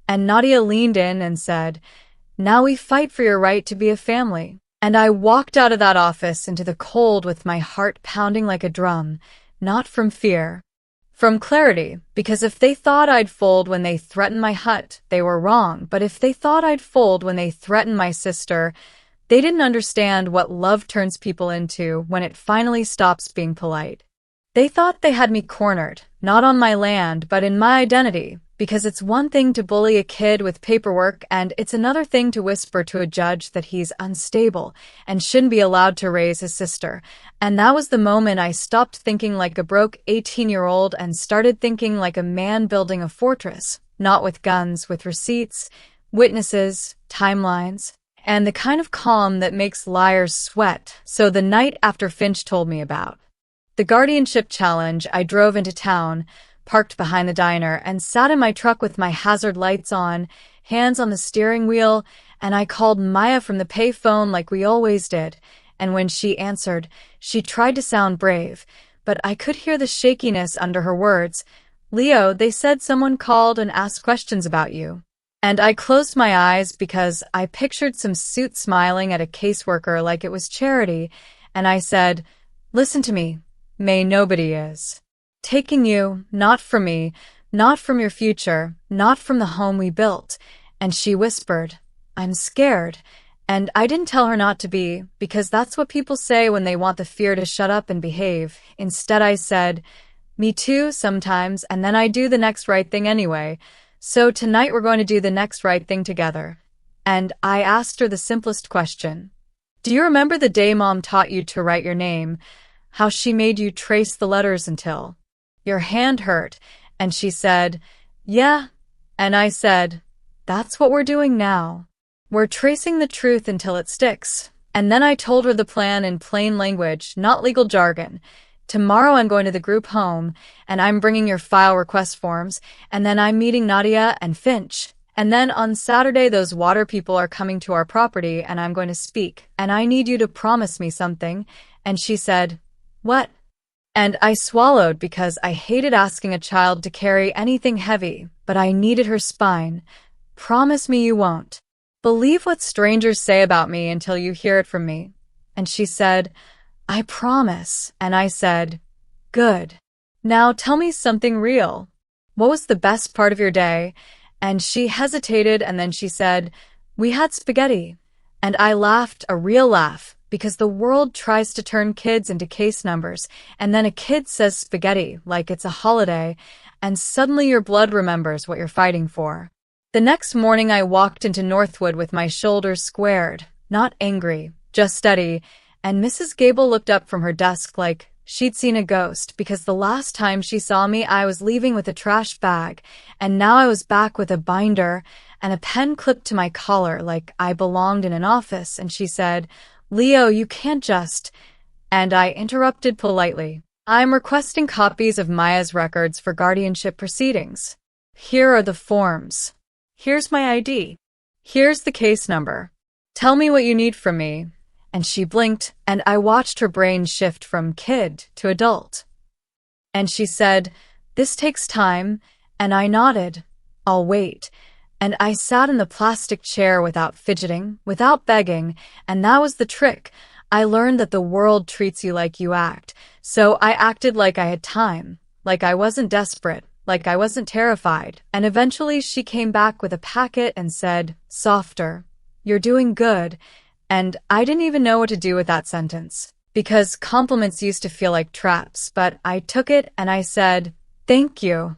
And Nadia leaned in and said, "Now we fight for your right to be a family." And I walked out of that office into the cold with my heart pounding like a drum, not from fear, from clarity, because if they thought I'd fold when they threatened my hut, they were wrong. But if they thought I'd fold when they threatened my sister, they didn't understand what love turns people into when it finally stops being polite. They thought they had me cornered, not on my land, but in my identity. Because it's one thing to bully a kid with paperwork, and it's another thing to whisper to a judge that he's unstable and shouldn't be allowed to raise his sister. And that was the moment I stopped thinking like a broke 18-year-old and started thinking like a man building a fortress, not with guns, with receipts, witnesses, timelines, and the kind of calm that makes liars sweat. So the night after Finch told me about the guardianship challenge, I drove into town, parked behind the diner, and sat in my truck with my hazard lights on, hands on the steering wheel, and I called Maya from the payphone like we always did. And when she answered, she tried to sound brave, but I could hear the shakiness under her words. "Leo, they said someone called and asked questions about you." And I closed my eyes because I pictured some suit smiling at a caseworker like it was charity, and I said, "Listen to me, May, nobody is taking you, not from me, not from your future, not from the home we built." And she whispered, "I'm scared." And I didn't tell her not to be, because that's what people say when they want the fear to shut up and behave. Instead, I said, "Me too, sometimes, and then I do the next right thing anyway. So tonight we're going to do the next right thing together." And I asked her the simplest question. "Do you remember the day Mom taught you to write your name? How she made you trace the letters until your hand hurt?" And she said, "Yeah." And I said, "That's what we're doing now. We're tracing the truth until it sticks." And then I told her the plan in plain language, not legal jargon. "Tomorrow I'm going to the group home, and I'm bringing your file request forms, and then I'm meeting Nadia and Finch. And then on Saturday those water people are coming to our property and I'm going to speak, and I need you to promise me something." And she said, "What?" And I swallowed because I hated asking a child to carry anything heavy, but I needed her spine. "Promise me you won't believe what strangers say about me until you hear it from me." And she said, "I promise." And I said, "Good. Now tell me something real. What was the best part of your day?" And she hesitated, and then she said, "We had spaghetti." And I laughed, a real laugh, because the world tries to turn kids into case numbers, and then a kid says spaghetti like it's a holiday, and suddenly your blood remembers what you're fighting for. The next morning I walked into Northwood with my shoulders squared, not angry, just steady, and Mrs. Gable looked up from her desk like she'd seen a ghost, because the last time she saw me I was leaving with a trash bag, and now I was back with a binder and a pen clipped to my collar like I belonged in an office. And she said, "Leo, you can't just..." And I interrupted politely. "I'm requesting copies of Maya's records for guardianship proceedings. Here are the forms. Here's my ID. Here's the case number. Tell me what you need from me." And she blinked, and I watched her brain shift from kid to adult. And she said, "This takes time," and I nodded. "I'll wait." And I sat in the plastic chair without fidgeting, without begging, and that was the trick. I learned that the world treats you like you act, so I acted like I had time, like I wasn't desperate, like I wasn't terrified. And eventually she came back with a packet and said, "Softer. You're doing good." And I didn't even know what to do with that sentence, because compliments used to feel like traps, but I took it and I said, "Thank you."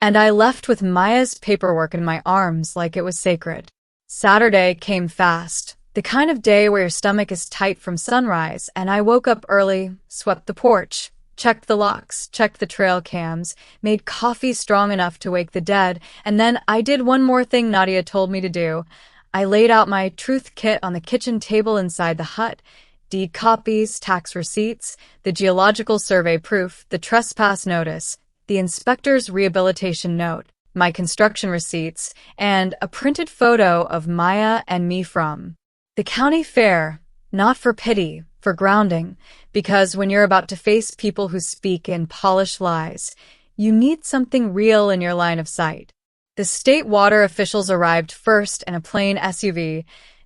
And I left with Maya's paperwork in my arms like it was sacred. Saturday came fast, the kind of day where your stomach is tight from sunrise, and I woke up early, swept the porch, checked the locks, checked the trail cams, made coffee strong enough to wake the dead, and then I did one more thing Nadia told me to do. I laid out my truth kit on the kitchen table inside the hut: deed copies, tax receipts, the geological survey proof, the trespass notice, the inspector's rehabilitation note, my construction receipts, and a printed photo of Maya and me from the county fair, not for pity, for grounding, because when you're about to face people who speak in polished lies, you need something real in your line of sight. The state water officials arrived first in a plain SUV,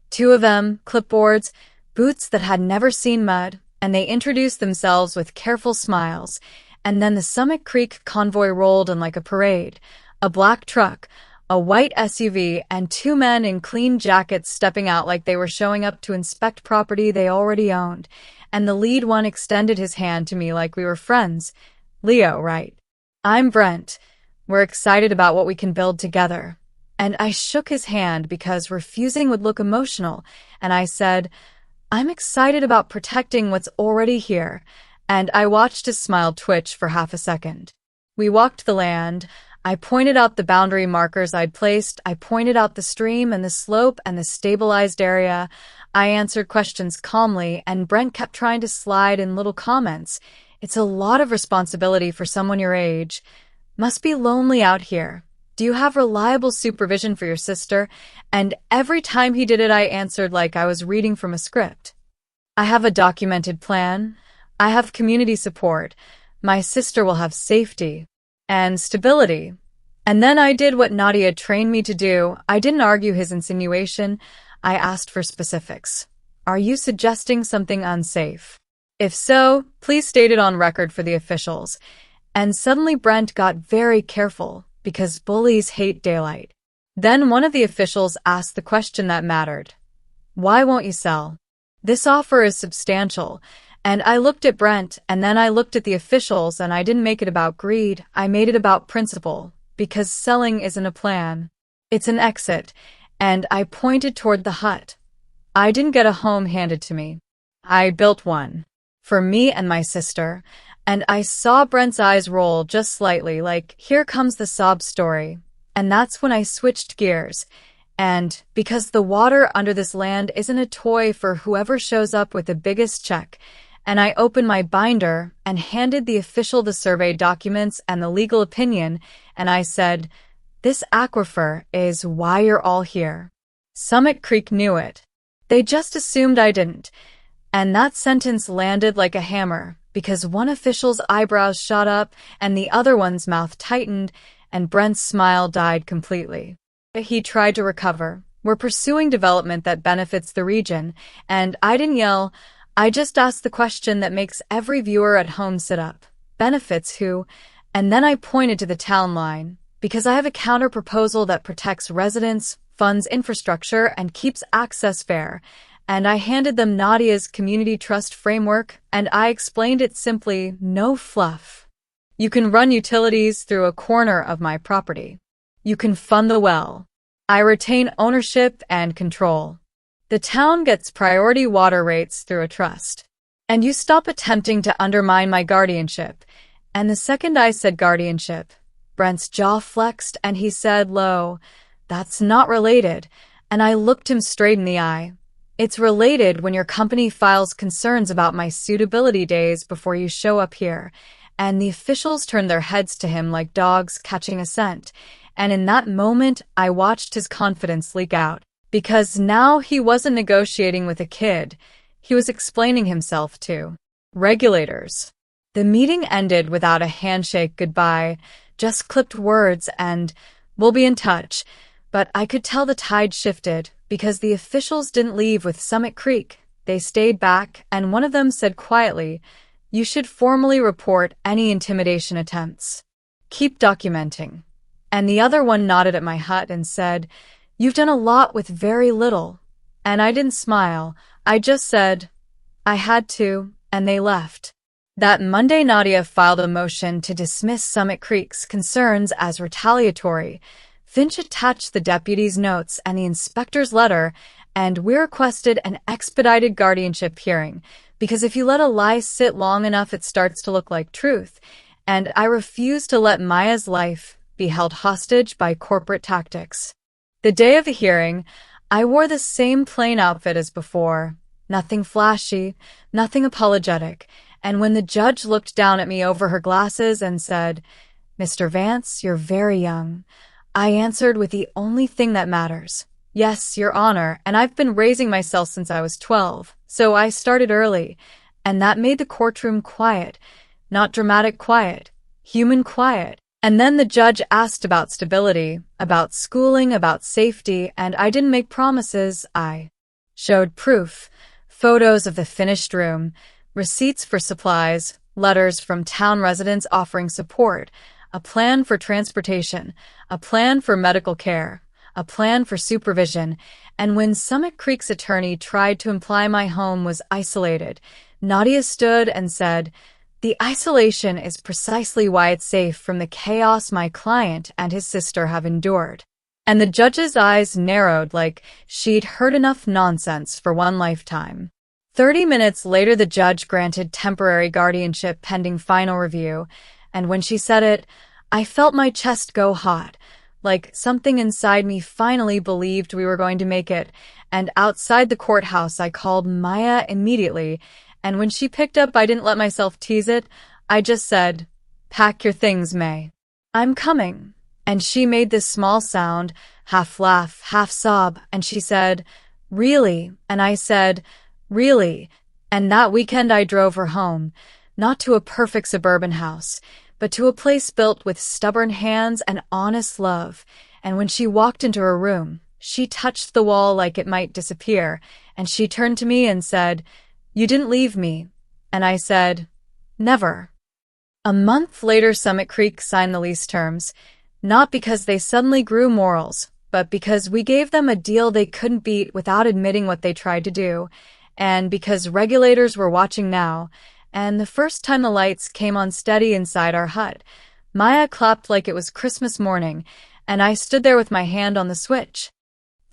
two of them, clipboards, boots that had never seen mud, and they introduced themselves with careful smiles. And then the Summit Creek convoy rolled in like a parade, a black truck, a white SUV, and two men in clean jackets stepping out like they were showing up to inspect property they already owned. And the lead one extended his hand to me like we were friends. "Leo, right? I'm Brent. We're excited about what we can build together. And I shook his hand because refusing would look emotional, and I said, I'm excited about protecting what's already here, and I watched his smile twitch for half a second. We walked the land. I pointed out the boundary markers I'd placed. I pointed out the stream and the slope and the stabilized area. I answered questions calmly, and Brent kept trying to slide in little comments. It's a lot of responsibility for someone your age. Must be lonely out here. Do you have reliable supervision for your sister? And every time he did it, I answered like I was reading from a script. I have a documented plan. I have community support. My sister will have safety and stability. And then I did what Nadia trained me to do. I didn't argue his insinuation. I asked for specifics. Are you suggesting something unsafe? If so, please state it on record for the officials. And suddenly Brent got very careful, because bullies hate daylight. Then one of the officials asked the question that mattered. Why won't you sell? This offer is substantial. And I looked at Brent, and then I looked at the officials, and I didn't make it about greed. I made it about principle, because selling isn't a plan. It's an exit. And I pointed toward the hut. I didn't get a home handed to me. I built one. For me and my sister. And I saw Brent's eyes roll just slightly, like, here comes the sob story. And that's when I switched gears. And because the water under this land isn't a toy for whoever shows up with the biggest check, and I opened my binder and handed the official the survey documents and the legal opinion, and I said, this aquifer is why you're all here. Summit Creek knew it. They just assumed I didn't. And that sentence landed like a hammer, because one official's eyebrows shot up and the other one's mouth tightened, and Brent's smile died completely. He tried to recover. We're pursuing development that benefits the region, and I didn't yell. I just asked the question that makes every viewer at home sit up. Benefits who? And then I pointed to the town line, because I have a counter-proposal that protects residents, funds infrastructure, and keeps access fair. And I handed them Nadia's community trust framework, and I explained it simply, no fluff. You can run utilities through a corner of my property. You can fund the well. I retain ownership and control. The town gets priority water rates through a trust. And you stop attempting to undermine my guardianship. And the second I said guardianship, Brent's jaw flexed and he said low, that's not related. And I looked him straight in the eye. It's related when your company files concerns about my suitability days before you show up here. And the officials turned their heads to him like dogs catching a scent. And in that moment, I watched his confidence leak out. Because now he wasn't negotiating with a kid. He was explaining himself to regulators. The meeting ended without a handshake goodbye, just clipped words and, we'll be in touch. But I could tell the tide shifted, because the officials didn't leave with Summit Creek. They stayed back, and one of them said quietly, you should formally report any intimidation attempts. Keep documenting. And the other one nodded at my hut and said, you've done a lot with very little. And I didn't smile. I just said, I had to, and they left. That Monday, Nadia filed a motion to dismiss Summit Creek's concerns as retaliatory. Finch attached the deputy's notes and the inspector's letter, and we requested an expedited guardianship hearing, because if you let a lie sit long enough, it starts to look like truth. And I refuse to let Maya's life be held hostage by corporate tactics. The day of the hearing, I wore the same plain outfit as before. Nothing flashy, nothing apologetic. And when the judge looked down at me over her glasses and said, Mr. Vance, you're very young, I answered with the only thing that matters. Yes, Your Honor, and I've been raising myself since I was 12, so I started early, and that made the courtroom quiet. Not dramatic quiet, human quiet. And then the judge asked about stability, about schooling, about safety, and I didn't make promises. I showed proof, photos of the finished room, receipts for supplies, letters from town residents offering support, a plan for transportation, a plan for medical care, a plan for supervision, and when Summit Creek's attorney tried to imply my home was isolated, Nadia stood and said, The isolation is precisely why it's safe from the chaos my client and his sister have endured. And the judge's eyes narrowed like she'd heard enough nonsense for one lifetime. 30 minutes later, the judge granted temporary guardianship pending final review, and when she said it, I felt my chest go hot, like something inside me finally believed we were going to make it, and outside the courthouse I called Maya immediately, and when she picked up I didn't let myself tease it, I just said, "Pack your things, May. I'm coming." And she made this small sound, half laugh, half sob, and she said, "Really?" And I said, "Really?" And that weekend I drove her home, not to a perfect suburban house, but to a place built with stubborn hands and honest love. And when she walked into her room, she touched the wall like it might disappear, and she turned to me and said, "You didn't leave me." And I said, "Never." A month later, Summit Creek signed the lease terms, not because they suddenly grew morals, but because we gave them a deal they couldn't beat without admitting what they tried to do, and because regulators were watching now. And the first time the lights came on steady inside our hut, Maya clapped like it was Christmas morning, and I stood there with my hand on the switch,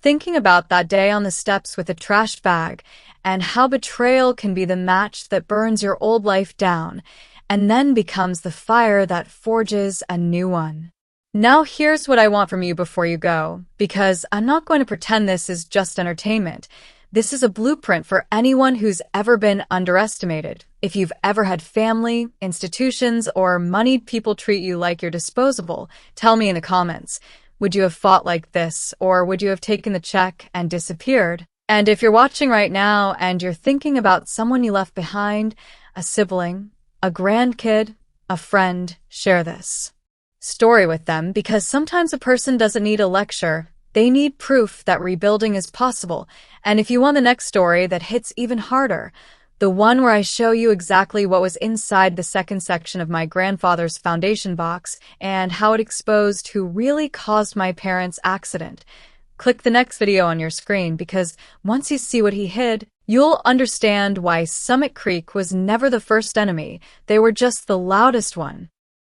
thinking about that day on the steps with a trash bag, and how betrayal can be the match that burns your old life down, and then becomes the fire that forges a new one. Now here's what I want from you before you go, because I'm not going to pretend this is just entertainment. This is a blueprint for anyone who's ever been underestimated. If you've ever had family, institutions, or moneyed people treat you like you're disposable, tell me in the comments. Would you have fought like this, or would you have taken the check and disappeared? And if you're watching right now and you're thinking about someone you left behind, a sibling, a grandkid, a friend, share this story with them, because sometimes a person doesn't need a lecture. They need proof that rebuilding is possible. And if you want the next story that hits even harder, the one where I show you exactly what was inside the second section of my grandfather's foundation box and how it exposed who really caused my parents' accident, click the next video on your screen, because once you see what he hid, you'll understand why Summit Creek was never the first enemy. They were just the loudest one.